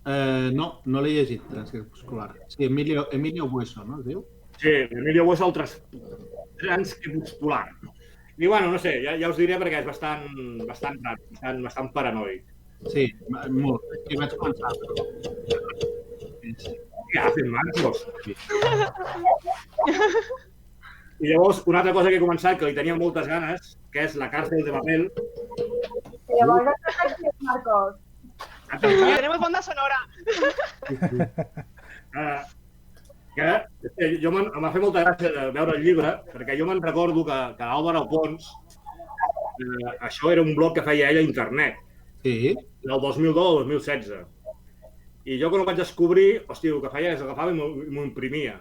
No l'he llegit, Transcrepuscular. Sí, Emilio Buoso, no es diu? Sí, Emilio Buoso, el Transcrepuscular. I bueno, no sé, ja us diré perquè és bastant raro, bastant paranoic. Sí, molt. I vaig pensar. Què hacen, Marcos? I llavors, una altra cosa que he començat, que li tenia moltes ganes, que és La cárcel de papel. Llavors, què és, Marcos? Tenemos banda sonora. M'ha fet molta gràcia de veure el llibre, perquè jo me'n recordo que Álvaro Pons, això era un blog que feia ella a internet, del 2002 al 2016. I jo quan ho vaig descobrir, hòstia, el que feia és agafava i m'ho imprimia.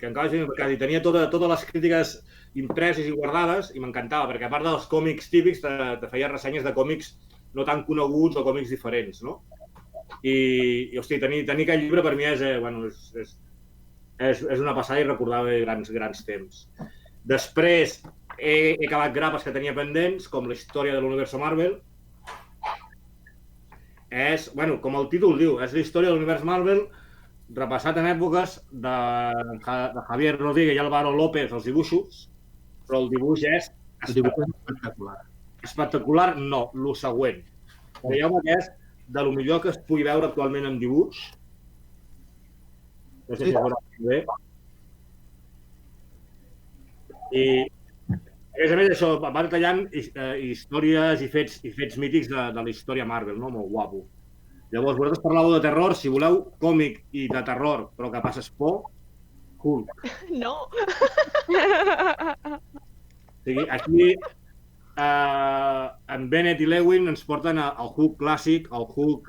que encara i tenia totes les crítiques impreses i guardades i m'encantava, perquè a part dels còmics típics te feia ressenyes de còmics no tan coneguts o còmics diferents, no? I hosti, tenir aquell llibre per mi és una passada i recordava grans temps. Després he acabat grapes que tenia pendents, com la història de l'univers Marvel. Com el títol diu, és la història de l'univers Marvel repassat en èpoques de Javier Rodríguez i Álvaro López, els dibuixos, però el dibuix és espectacular. Espectacular, no, el següent. Veieu que és de lo millor que es pugui veure actualment en dibuix. No sé si es veurà bé. I, a més, això va detallant històries i fets mítics de la història Marvel, no? Molt guapo. Llavors, vosaltres parlàveu de terror, si voleu còmic i de terror, però que passes por, Hulk. No. O sigui, aquí en Bennett i Lewin ens porten el Hulk clàssic, el Hulk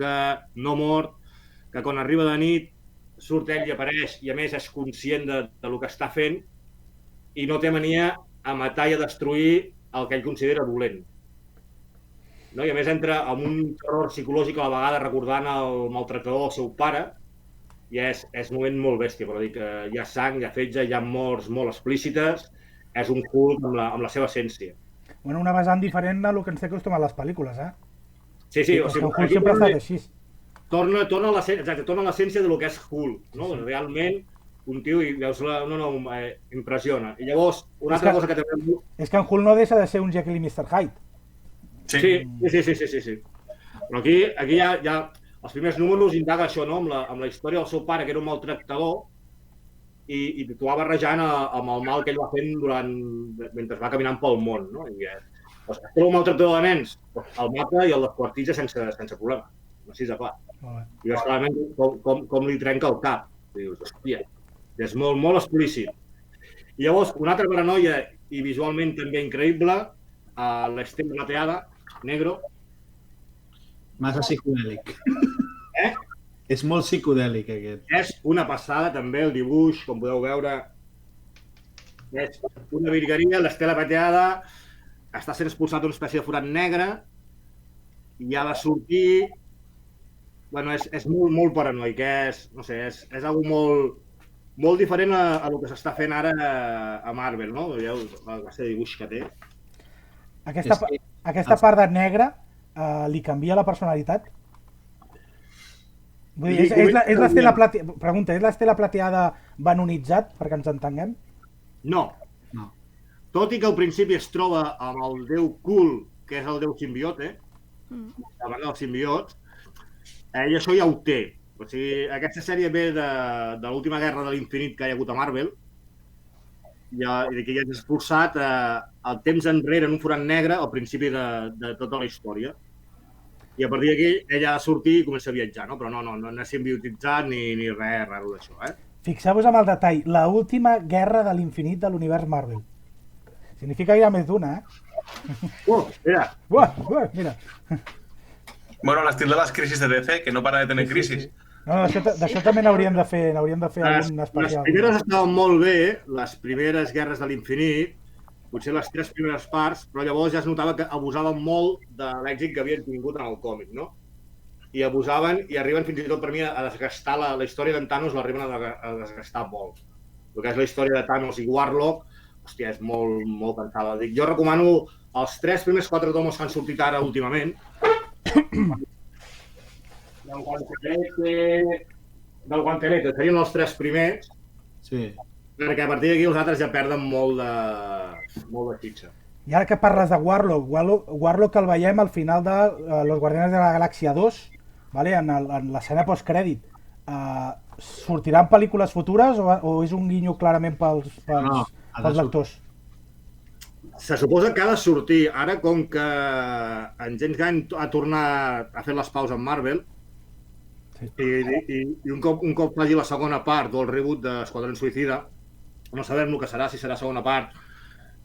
no mort, que quan arriba de nit surt ell i apareix i a més és conscient del que està fent i no té mania a matar i a destruir el que ell considera dolent. No? I a més entra en un terror psicològic a la vegada recordant el maltractador del seu pare i és un moment molt bèstia, però dir que hi ha sang, hi ha fetge, hi ha morts molt explícites, és un Hulk amb la seva essència. Bueno, una vessant diferent del que ens té acostumat les pel·lícules, eh? Sí, o sigui, Hulk sempre ha estat així. Torna a l'essència del que és Hulk, no? Realment, un tio i veus impressiona. I llavors, una altra cosa que també... És que en Hulk no deixa de ser un Jekyll i Mr. Hyde. Sí. Però aquí ja els primers números indaga això, no? Amb la història del seu pare, que era un maltractador, i t'ho va barrejant amb el mal que ell va fent mentre va caminant pel món, no? I es troba un maltractador de nens, el mata i el desquartitza sense problema, així de clar. I veus clarament com li trenca el cap. I dius, hòstia, és molt explícit. I llavors, una altra paranoia, i visualment també increïble, l'Estem Plateada, negro. Massa psicodèlic. Eh? És molt psicodèlic, aquest. És una passada, també, el dibuix, com podeu veure. És una virgueria, l'Estela Plateada està sent expulsat d'una espècie de forat negre i ha de sortir... Bueno, és molt paranoic, és algo molt diferent a el que s'està fent ara a Marvel, no? Veieu el dibuix que té. Aquesta part de negre li canvia la personalitat? Vull dir, és l'Estela Plateada... Pregunta, és l'Estela Plateada banonitzat, perquè ens entenguem? No. Tot i que al principi es troba amb el déu Kul, que és el déu simbiote, la banda dels simbiots, i això ja ho té. O sigui, aquesta sèrie ve de l'última guerra de l'infinit que hi ha hagut a Marvel, i que ja és expulsat el temps enrere en un forat negre al principi de tota la història. I a partir d'aquí ella ha de sortir i comença a viatjar, no? Però no és simbiotitzat ni res raro d'això, eh? Fixeu-vos amb el detall, la última guerra de l'infinit de l'univers Marvel. Significa que hi ha més d'una, eh? Mira! Mira! Bueno, l'estil de les crisis de DC, que no para de tenir crisis. No, d'això també n'hauríem de fer algun especial. Les primeres estaven molt bé, les primeres guerres de l'infinit, potser les 3 primeres parts, però llavors ja es notava que abusaven molt de l'èxit que havien tingut en el còmic, no? I abusaven i arriben fins i tot per mi a desgastar la història d'en Thanos, l'arriben a desgastar molt. El que és la història de Thanos i Warlock, hòstia, és molt cansada. Jo recomano els 3 primers 4 tomos que han sortit ara últimament. Del Guantelete, serien els 3 primers. Sí. Perquè a partir d'aquí els altres ja perden molt de fitxa. I ara que parles de Warlock el veiem al final de Los Guardianes de la Galàxia 2, vale? En l'escena postcrèdit. Sortiran pel·lícules futures o és un guinyo clarament pels lectors? Se suposa que ha de sortir. Ara, com que en James Gunn ha tornat a fer les paus amb Marvel, i un cop faci la segona part o el reboot d'Esquadrón Suïcida, no sabem el que serà, si serà segona part,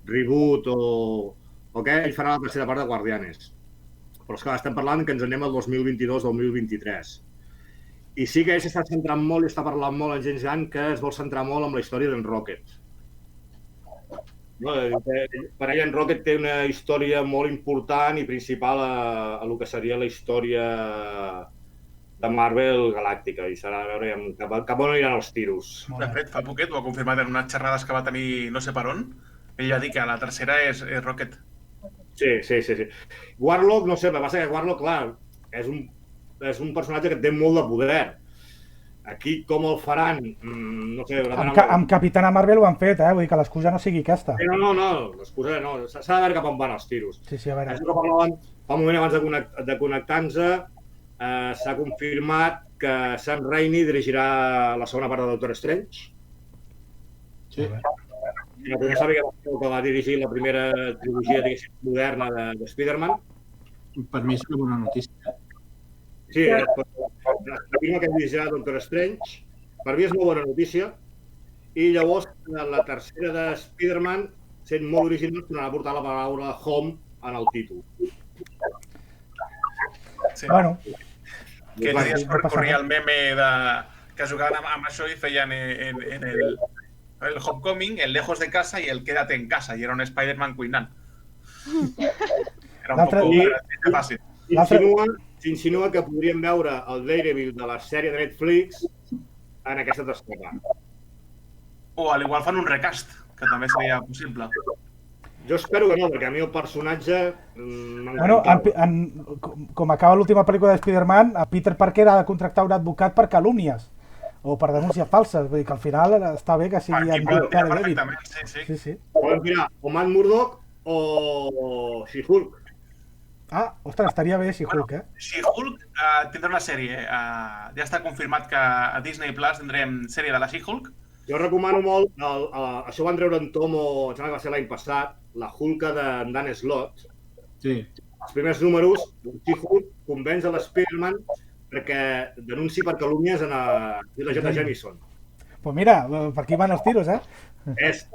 reboot o què, ell farà la tercera part de Guardianes. Però és que estem parlant que ens anem al 2022-2023. I sí que s'està centrant molt i està parlant molt en James Gunn que es vol centrar molt en la història d'en Rocket. Per ell en Rocket té una història molt important i principal a el que seria la història de Marvel galàctica i serà a veure cap on aniran els tiros. De fet, fa poquet ho ha confirmat en unes xerrades que va tenir no sé per on. Ell va dir que la tercera és Rocket. Sí. Warlock, no sé, el que passa que Warlock, clar, és un personatge que té molt de poder. Aquí, com el faran, no sé... Amb Capitana Marvel ho han fet, vull dir que l'excusa no sigui aquesta. No, l'excusa no, s'ha de veure cap on van els tiros. Sí, a veure. Això que parlaven fa un moment abans de connectar-nos, s'ha confirmat que Sam Raimi dirigirà la segona part de Doctor Strange. Sí. No sabia que va dirigir la primera trilogia moderna de Spider-Man. Per mi és una bona notícia. Sí, la primera que dirigirà Doctor Strange. Per mi és una bona notícia. I llavors, la tercera de Spider-Man, sent molt original, tornarà a portar la paraula home en el títol. Sí. Bueno. Que dies corria el meme que jugaven amb això i feien en el Homecoming, el lejos de casa i el quédate en casa, i era un Spider-Man cuinant. Era un poc fàcil. S'insinua que podríem veure el Daredevil de la sèrie de Netflix en aquesta tercera part. O al igual fan un recast, que també seria possible. Jo espero que no, perquè a mi el personatge... Bueno, com acaba l'última pel·lícula de Spider-Man, a Peter Parker ha de contractar un advocat per calúmnies o per denúncies falses. Vull dir que al final està bé que sigui en Daredevil. Sí. Poden tirar o Matt Murdock o She-Hulk. Ostres, estaria bé She-Hulk, She-Hulk tindrà una sèrie. Ja està confirmat que a Disney Plus tindrem sèrie de la She-Hulk. Jo recomano molt, això ho van treure en Tomo, em sembla que va ser l'any passat, la Hulka de Dan Slott. Sí. Els primers números, She-Hulk convenç a l'Spiderman perquè denunci per calúmnies a la J. Jameson. Pues mira, per aquí van els tiros, És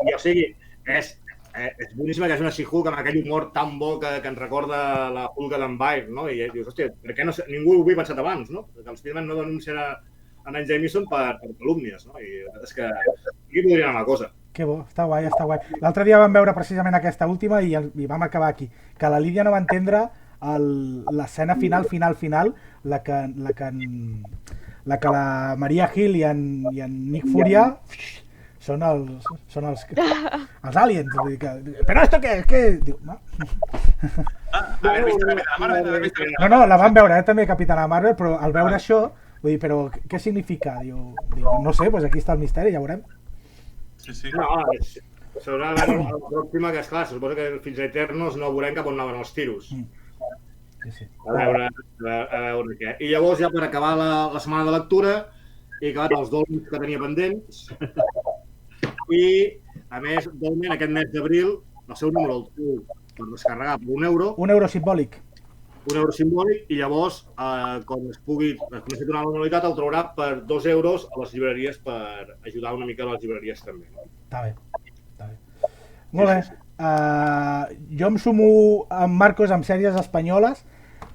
boníssima que és una She-Hulk amb aquell humor tan bo que ens recorda la Hulka d'en Byr, no? I dius, hòstia, per què ningú ho havia pensat abans, no? Que el Spiderman no denunciarà a en Jameson per calúmnies, no? I la veritat és que aquí podria anar la cosa. Que bo, està guai. L'altre dia vam veure precisament aquesta última i vam acabar aquí. Que la Lídia no va entendre l'escena final, la que la Maria Hill i en Nick Furia són els aliens. Vull dir que, però esto què? Diu, no? Haver vist Capitana Marvel? No, la vam veure també Capitana Marvel, però al veure això, vull dir, però què significa? Diu, no sé, doncs aquí està el misteri, ja veurem. Sí. No, s'haurà de veure la pròxima, que esclar, se suposa que fins a Eternos no veurem cap on anaven els tiros. Sí. A veure què. I llavors, ja per acabar la setmana de lectura, he acabat els dolmens que tenia pendents. I, a més, dolmen aquest mes d'abril, el seu número el trobo per descarregar per €1. €1 simbòlic. €1 simbòlic, i llavors, quan es comenci a tornar a la normalitat, el trobarà per €2 a les llibreries per ajudar una mica a les llibreries també. Està bé. Molt bé. Jo em sumo amb Marcos amb sèries espanyoles,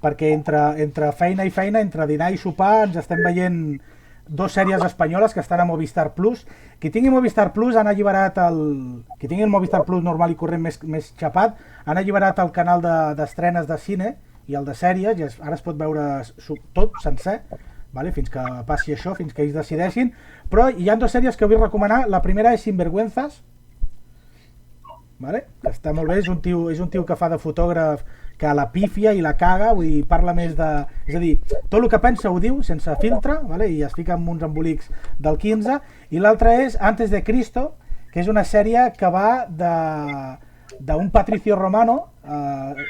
perquè entre feina i feina, entre dinar i sopar, ens estem veient 2 sèries espanyoles que estan a Movistar Plus. Qui tingui Movistar Plus han alliberat qui tingui el Movistar Plus normal i corrent més xapat, han alliberat el canal d'estrenes de cine i el de sèries, i ara es pot veure tot sencer, vale? Fins que passi això, fins que ells decideixin. Però hi ha 2 sèries que vull recomanar. La primera és Sinvergüenzas, vale? Que està molt bé, és un tio que fa de fotògraf, que la pífia i la caga, vull dir, parla més de... És a dir, tot el que pensa ho diu, sense filtre, vale? I es fica en uns embolics del 15. I l'altra és Antes de Cristo, que és una sèrie que va d'un patricio romano,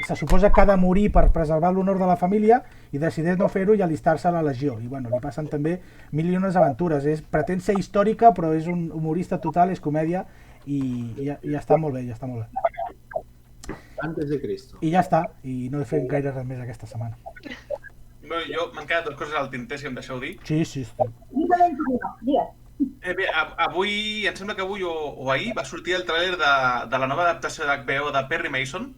se suposa que ha de morir per preservar l'honor de la família i decideix no fer-ho i allistar-se a la legió. I bueno, li passen també mil i unes aventures. Pretén ser històrica, però és un humorista total, és comèdia i està molt bé, Antes de Cristo. I ja està, i no he fet gaire res més aquesta setmana. Bueno, jo m'han quedat 2 coses al tinter, si em deixeu dir. Sí. Bé, avui, em sembla que avui o ahir va sortir el tràiler de la nova adaptació d'HBO de Perry Mason.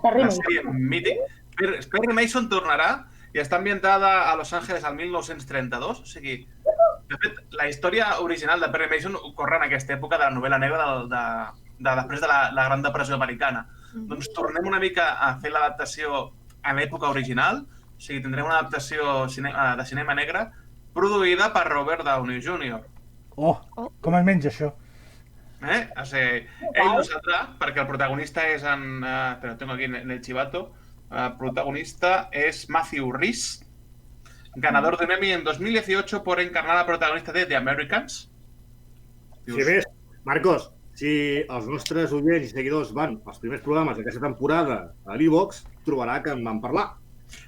La sèrie mític. Perry Mason tornarà i està ambientada a Los Angeles al 1932. O sigui, de fet, la història original de Perry Mason ocorre en aquesta època de la novel·la negra després de la Gran Depressió americana. Doncs tornem una mica a fer l'adaptació en l'època original, o sigui, tindrem una adaptació de cinema negre produïda per Robert Downey Jr. Oh, com es menja això? O sigui, ell no saldrà perquè el protagonista és però tengo aquí en el chivato. El protagonista es Matthew Rhys, ganador de un Emmy en 2018 por encarnar al protagonista de The Americans. Si ves, Marcos, si els nostres oients i seguidors van als primers programes d'aquesta temporada a l'Evox, trobarà que en van parlar.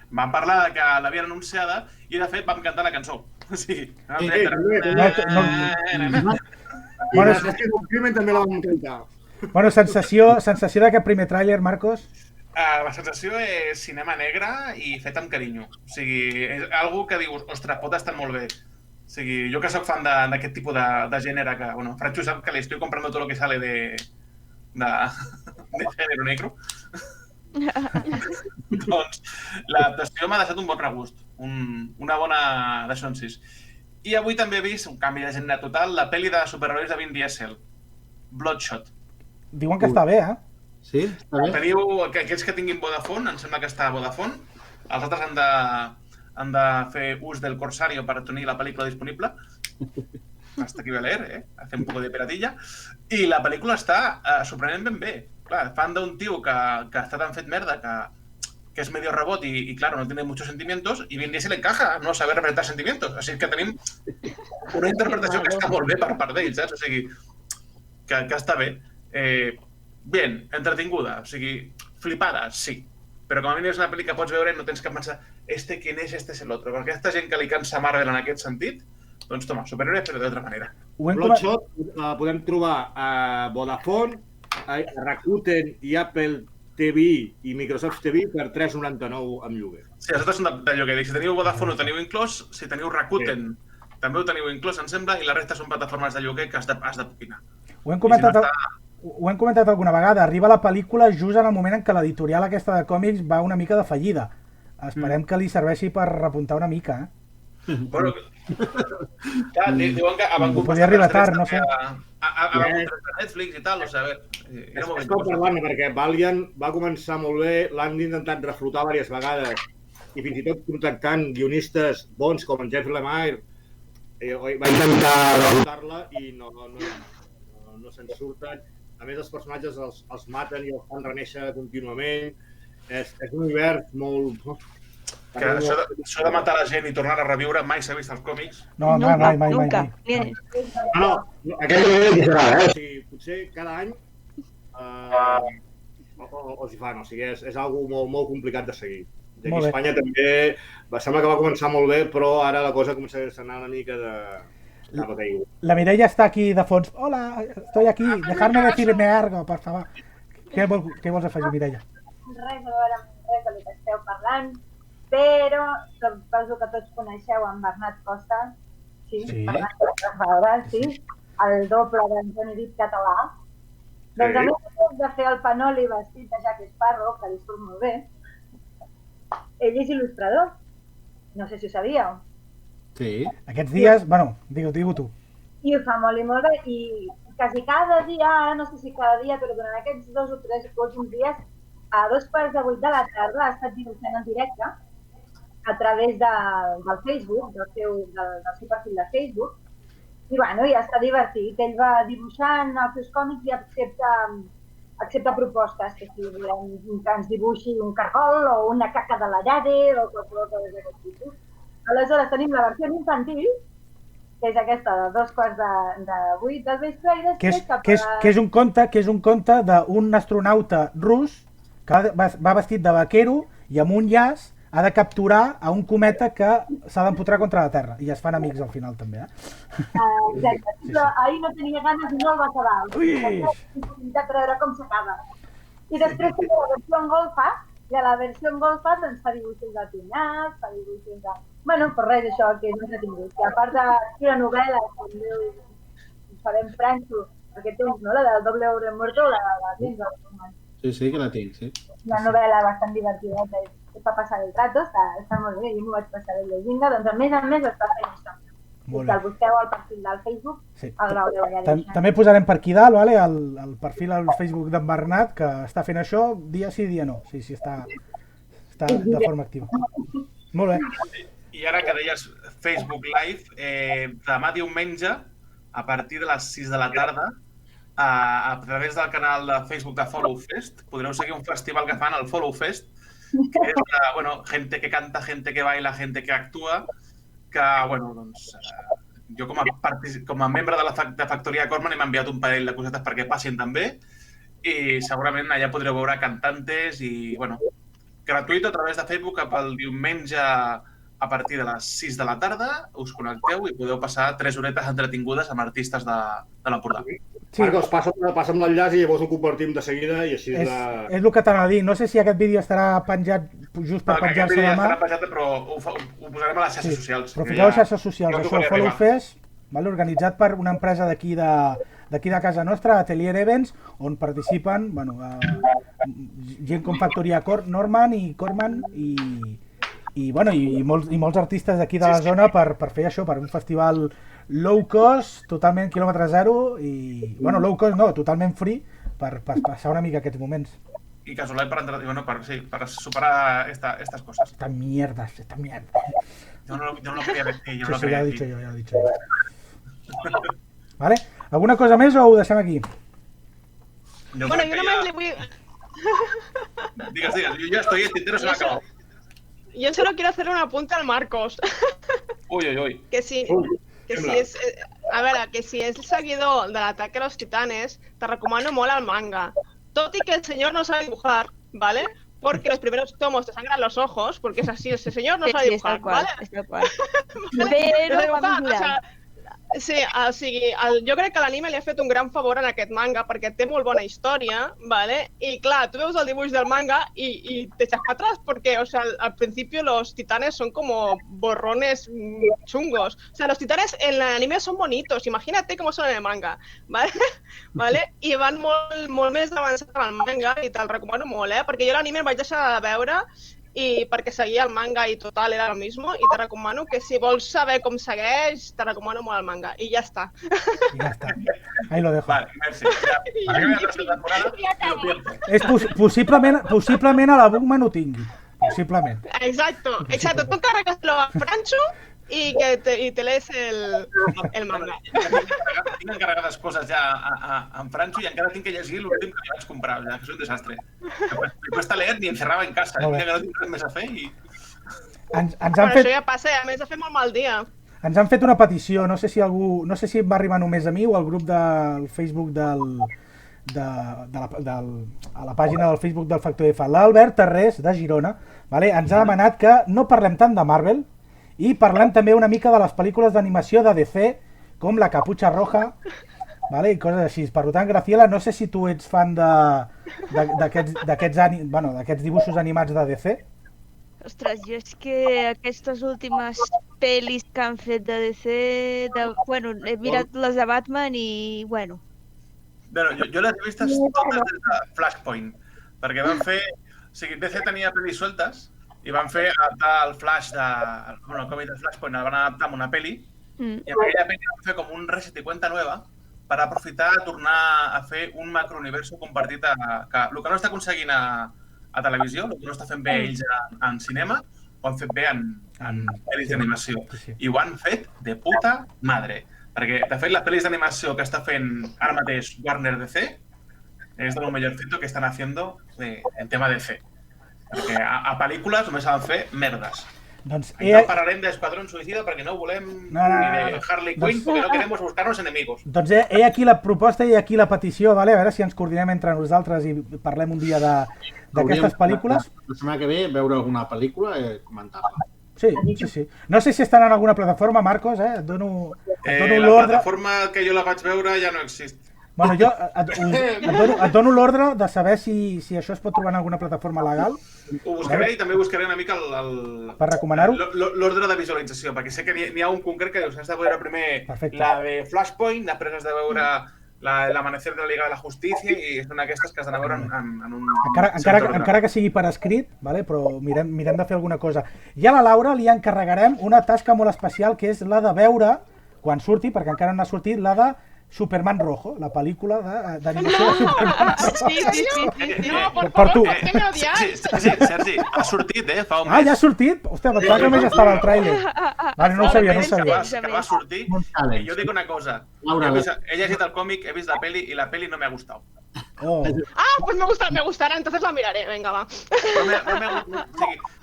Vam parlar que l'havien anunciada i, de fet, vam cantar la cançó. O sigui... Bueno, sensació d'aquest primer tràiler, Marcos? La sensació és cinema negre i fet amb carinyo. O sigui, és algo que dius, ostres, pot estar molt bé. O sigui, jo que soc fan d'aquest tipus de gènere, que, bueno, Francho sap que le estoy comprando todo lo que sale de género negro. Doncs l'adaptació m'ha deixat un bon regust, una bona d'això en 6. I avui també he vist un canvi de gènere total, la pel·li de superherois de Vin Diesel, Bloodshot. Diuen que està bé, Sí, està bé. Teniu, aquells que tinguin Vodafone, em sembla que està a Vodafone, els altres han de fer ús del Corsario per tenir la pel·lícula disponible. Hasta aquí voy a leer, hace un poco de peratilla. I la pel·lícula està sorprenent ben bé. Clar, fan d'un tio que està tan fet merda que és medio robot y claro, no tiene muchos sentimientos, y Vin Diesel encaja no saber representar sentimientos. Així que tenim una interpretació que està molt bé per part d'ells, saps? O sigui, que està bé. Bien, entretinguda, o sigui, flipada, sí. Però com a mínim és una pel·li que pots veure i no tens que pensar quién és, este és l'altre. Perquè aquesta gent que li cansa Marvel en aquest sentit, doncs toma, superhéroe però d'altra manera. Bloodshot podem trobar a Vodafone, a Rakuten i Apple TV i Microsoft TV per $3,99 amb lloguer. Sí, els altres són de lloguer. Si teniu Vodafone ho teniu inclòs, si teniu Rakuten també ho teniu inclòs, em sembla, i la resta són plataformes de lloguer que has de poquinar. Ho hem comentat alguna vegada, arriba la pel·lícula just en el moment en què l'editorial aquesta de còmics va una mica de fallida. Esperem que li serveixi per repuntar una mica, Bueno, clar, diuen que van podria arribar tard, no sé. A Netflix i tal, o sigui, Escolta parlant, perquè Valiant va començar molt bé, l'han intentat reflotar diverses vegades i fins i tot contactant guionistes bons com en Jeff Lemire va intentar reflotar-la i no se'n surten. A més, els personatges els maten i els fan reneixer contínuament. És un univers molt... Que això de matar la gent i tornar a reviure mai s'ha vist als còmics. No, mai. No, aquest nivell serà, O sigui, potser cada any els hi fan, o sigui, és algo molt complicat de seguir. Aquí a Espanya també sembla que va començar molt bé, però ara la cosa comença a anar una mica de... La Mireia està aquí de fons. Hola, estoy aquí, dejarme decirme algo, por favor. Què vols afegir, Mireia? Res a veure amb res del que esteu parlant, però suposo que tots coneixeu en Bernat Costa, Bernat Costa, el doble d'en Johnny Depp català. Doncs a més de fer el Panoli vestit de Jack Sparrow, que li surt molt bé, ell és il·lustrador. No sé si ho sabíeu. Sí. Aquests dies, bueno, digue-ho tu. I ho fa molt i molt bé, i quasi cada dia, no sé si cada dia, però durant aquests 2 o 3 últims dies, a 2:45 de la tarda ha estat dibuixant en directe a través del Facebook, del seu perfil de Facebook, i bueno, ja està divertit. Ell va dibuixant els seus còmics i accepta propostes, que si volem que ens dibuixi un cargol o una caca de la llave o qualsevol cosa d'aquest tipus. Aleshores tenim la versió infantil, que és aquesta de 7:45 del vespre, i després que és un conte d'un astronauta rus que va vestit de vaquero i amb un llaç ha de capturar a un cometa que s'ha d'empotrar contra la Terra. I es fan amics al final també, Exacte. Però ahir no tenia ganes i no el va acabar. Per veure com s'acaba. I després té la versió en golfa, i a la versió en golfa doncs fa dibuixos de pinyats, fa dibuixos de... Bueno, per res, això, que no s'ha tingut. I a part d'escriure novel·la, també farem Francho, perquè tens, no?, la del Doble Oro Muerto, la tens, Sí, que la tinc, sí. Una novel·la bastant divertida, per passar el rato, està molt bé, jo m'ho vaig passar bé llegint-la, doncs a més està fent això. I que el busqueu al perfil del Facebook, el veureu allà deixant. També posarem per aquí dalt el perfil al Facebook d'en Bernat, que està fent això dia sí, dia no. Sí, està de forma activa. Molt bé. I ara que deies Facebook Live, demà diumenge, a partir de les 6 de la tarda, a través del canal de Facebook de Follow Fest, podreu seguir un festival que fan, el Follow Fest, que és, gente que canta, gente que baila, gente que actua, que, doncs, jo com a membre de Factoria Corman hem enviat un parell de cosetes perquè passin també i segurament allà podreu veure cantantes i, gratuït a través de Facebook cap al diumenge a partir de les 6 de la tarda, us connecteu i podeu passar 3 horetes entretingudes amb artistes de l'Empordà. Sí. Marcos, passa'm l'enllaç i llavors ho compartim de seguida i així és el que t'anava a dir. No sé si aquest vídeo estarà penjat just per penjar-se demà. Estarà penjat, però ho posarem a les xarxes socials. Però fiqueu a les xarxes socials. Això, Follow Fest, organitzat per una empresa d'aquí de casa nostra, Atelier Events, on participen gent com Factoria Norman i Corman i molts artistes d'aquí de la zona per fer això, per un festival low cost, totalment quilòmetre zero i, low cost no, totalment free per passar una mica aquests moments. Y casual para superar estas cosas. Esta mierda. Yo no lo quería decir, yo no lo quería decir. Ya lo he dicho yo. Vale? ¿Alguna cosa més o ho deixem aquí? Yo només li vull... Digas, yo ya estoy, el tintero se me ha acabado. Yo solo quiero hacerle un apunte al Marcos. Uy. Que si és... A veure, que si és seguidor de l'Ataque a los Titanes, te recomano molt el manga. Tot i que el señor no sabe dibujar, ¿vale? Porque los primeros tomos te sangran los ojos, porque es así, ese señor no sabe dibujar, ¿vale? És tal qual. Però va millorar. Sí, o sigui, jo crec que l'anime li ha fet un gran favor en aquest manga perquè té molt bona història, ¿vale? I clar, tu veus el dibuix del manga y te echas para atrás porque, o sea, al principio los titanes son como borrones chungos. O sea, los titanes en el anime son bonitos, imagínate cómo son en el manga, ¿vale? ¿Vale? I van molt més avançat en el manga i te'l recomano molt, perquè jo l'anime el vaig deixar de veure i perquè seguia el manga i total era el mismo i te recomano que si vols saber com segueix te recomano molt el manga i ja està. I ja està. Ahí lo dejo. Vale, merci. És possiblement a la Bookman ho tingui. Possiblement. Exacto. Tu carregas-lo a Francho y te lees el manga. Tinc encarregades coses ja en Francho i encara tinc que llegir l'últim que li vaig comprar, ja que és un desastre. Me cuesta leer ni encerrava en casa, que no tinc res més a fer i... Però això ja passa, a més de fer molt mal dia. Ens han fet una petició, no sé si va arribar només a mi o al grup del Facebook a la pàgina del Facebook del Factor F. L'Albert Tarrés, de Girona, ens ha demanat que no parlem tant de Marvel i parlem també una mica de les pel·lícules d'animació de DC, com La Capucha Roja, i coses així. Per tant, Graciela, no sé si tu ets fan d'aquests dibuixos animats de DC. Ostres, jo és que aquestes últimes pel·lis que han fet de DC, he mirat les de Batman i, Bueno, jo les he vistes totes des de Flashpoint, perquè van fer... O sigui, DC tenia pel·lis sueltes i van fer adaptar el Flash el còmic de Flashpoint, el van adaptar amb una pel·li i amb aquella pel·li van fer com un reset i cuenta nueva per aprofitar a tornar a fer un macrouniverso compartit que el que no està aconseguint a televisió, el que no està fent bé ells en cinema, ho han fet bé en pel·lis d'animació. I ho han fet de puta madre. Perquè, de fet, les pel·lis d'animació que està fent ara mateix Warner DC és de lo mejorcito que estan haciendo en tema DC. Perquè a pel·lícules només han de fer merdes. No parlarem d'Esquadrón Suïcida perquè no volem ni de Harley Quinn perquè no queremos buscar-nos enemigos. Doncs he aquí la proposta i aquí la petició, a veure si ens coordinem entre nosaltres i parlem un dia d'aquestes pel·lícules. La setmana que ve veure alguna pel·lícula i comentar-la. Sí. No sé si estan en alguna plataforma, Marcos, et dono l'ordre. La plataforma que jo la vaig veure ja no existe. Bueno, jo et dono l'ordre de saber si això es pot trobar en alguna plataforma legal. Ho buscaré i també buscaré una mica per recomanar-ho? L'ordre de visualització, perquè sé que n'hi ha un concret que has de veure primer la de Flashpoint, després has de veure l'amanecer de la Liga de la Justícia i és una d'aquestes que has d'anar a veure en un... Encara que sigui per escrit, però mirem de fer alguna cosa. I a la Laura li encarregarem una tasca molt especial, que és la de veure, quan surti, perquè encara no ha sortit, la de Superman Rojo, la pel·lícula d'animació de Superman Rojo. Sí. No, per tu. Sí, Sergi, ha sortit, fa un mes. Ah, ja ha sortit? Hòstia, pensava que només estava al tràiler. Vale, no ho sabia. Que va sortir, i jo dic una cosa. He llegit el còmic, he vist la peli, i la peli no m'ha gustat. Pues me gustará, entonces la miraré, venga, va.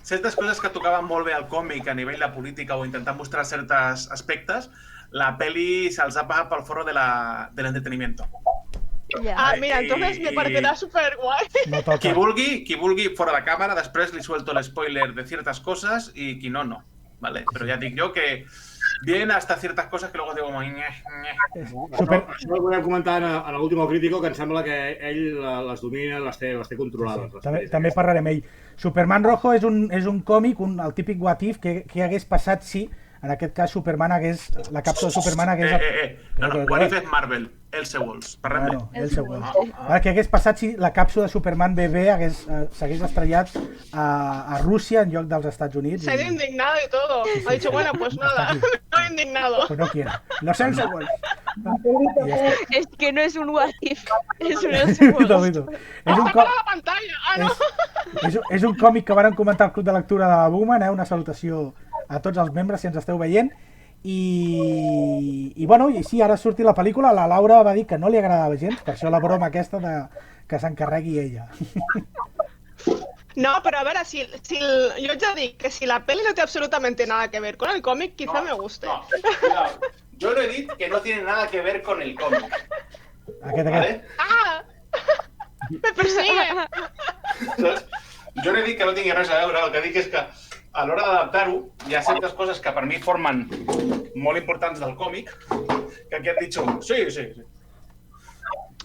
Certes coses que tocaven molt bé al còmic a nivell de política o intentar mostrar certs aspectes, la peli se'ls ha pagat pel forro de l'entretenimiento. Mira, entonces me parecerá súper guay. Qui vulgui fora de càmera, després li suelto l'espoiler de ciertas cosas i qui no, no. ¿Vale? Pero ya dic jo que bien hasta ciertas cosas que luego digo como... Això ho volem comentar en l'últim crítico, que em sembla que ell les domina, les té controlades. També parlaré amb ell. Superman Rojo és un còmic, el típic what if, que hagués passat si, en aquest cas, la càpsula de Superman hagués... No, what if és Marvel, Elseworlds, parlem-ne. Què hagués passat si la càpsula de Superman bebé s'hagués estrellat a Rússia en lloc dels Estats Units? Se ha indignado y todo. Ha dicho, bueno, pues nada, no he indignado. Pues no quiero. Los Elseworlds. Es que no es un what if, es un Elseworlds. Está para la pantalla, És un còmic que varen comentar al Club de Lectura de la Bowman, una salutació a tots els membres si ens esteu veient. I bueno, i sí, ara sortir la pel·lícula, la Laura va dir que no li agradava gens, per això la broma aquesta que s'encarregui ella. No, pero a ver, yo ya digo que si la peli no tiene absolutamente nada que ver con el cómic, quizá me guste. No, cuidado. Yo no he dit que no tiene nada que ver con el cómic. ¿Vale? ¡Ah! ¡Me persigue! Jo no he dit que no tingui res a veure, el que dic és que a l'hora d'adaptar-ho hi ha certes coses que per mi formen molt importants del còmic, que aquí han dit, sí.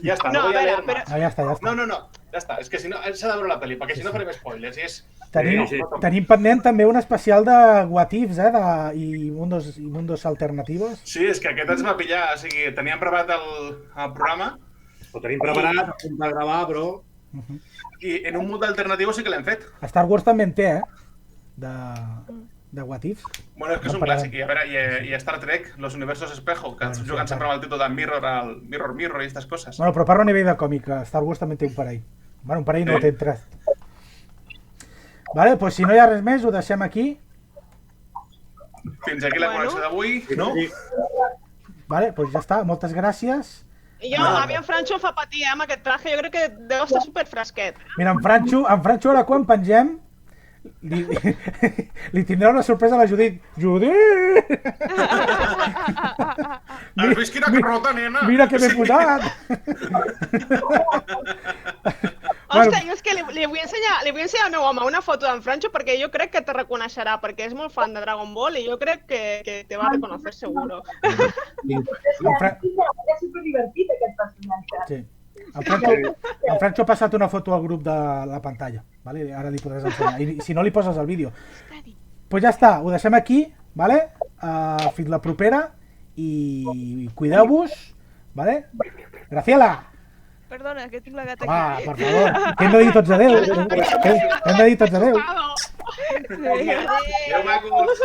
Ja està, no voy a leer más. Ja està. No, ja està, és que si no, s'ha de veure la pel·li, perquè si no farem spoilers. Tenim pendent també un especial de what ifs, i mundos alternativos. Sí, és que aquest ens va pillar, o sigui, teníem preparat el programa. Ho tenim preparat, a punt de gravar, però... I en un món alternatiu sí que l'hem fet. Star Wars també en té, de what ifs. Bueno, és que és un clàssic. I a veure, i Star Trek, los universos espejo, que ens juguen sempre amb el títol de Mirror i aquestes coses. Bueno, però parlo a nivell de còmic, Star Wars també té un parell. Bueno, un parell no té tres. Vale, doncs si no hi ha res més, ho deixem aquí. Fins aquí la connexió d'avui, no? Vale, doncs ja està, moltes gràcies. A mi en Francho fa patir, amb aquest traje, jo crec que deu estar superfresquet. Mira, en Francho ara quan pengem, li tindrà una sorpresa a la Judit. Judit! Has vist quina carrota, nena? Mira que m'he posat! Hòstia, jo és que li vull ensenyar al meu home una foto d'en Francho perquè jo crec que te reconeixerà, perquè és molt fan de Dragon Ball i jo crec que te va a reconocer seguro. És superdivertit aquest personatge. Sí. En Francho ha passat una foto al grup de la pantalla, vale? Ara li podràs ensenyar, i si no li poses el vídeo. Doncs ja està, ho deixem aquí, vale? Fins la propera i cuideu-vos, vale? Graciela! Perdona, que tinc la gata aquí. Va, per favor, que hem de dir tots adeu. Hem de dir tots adeu. Adéu, macos!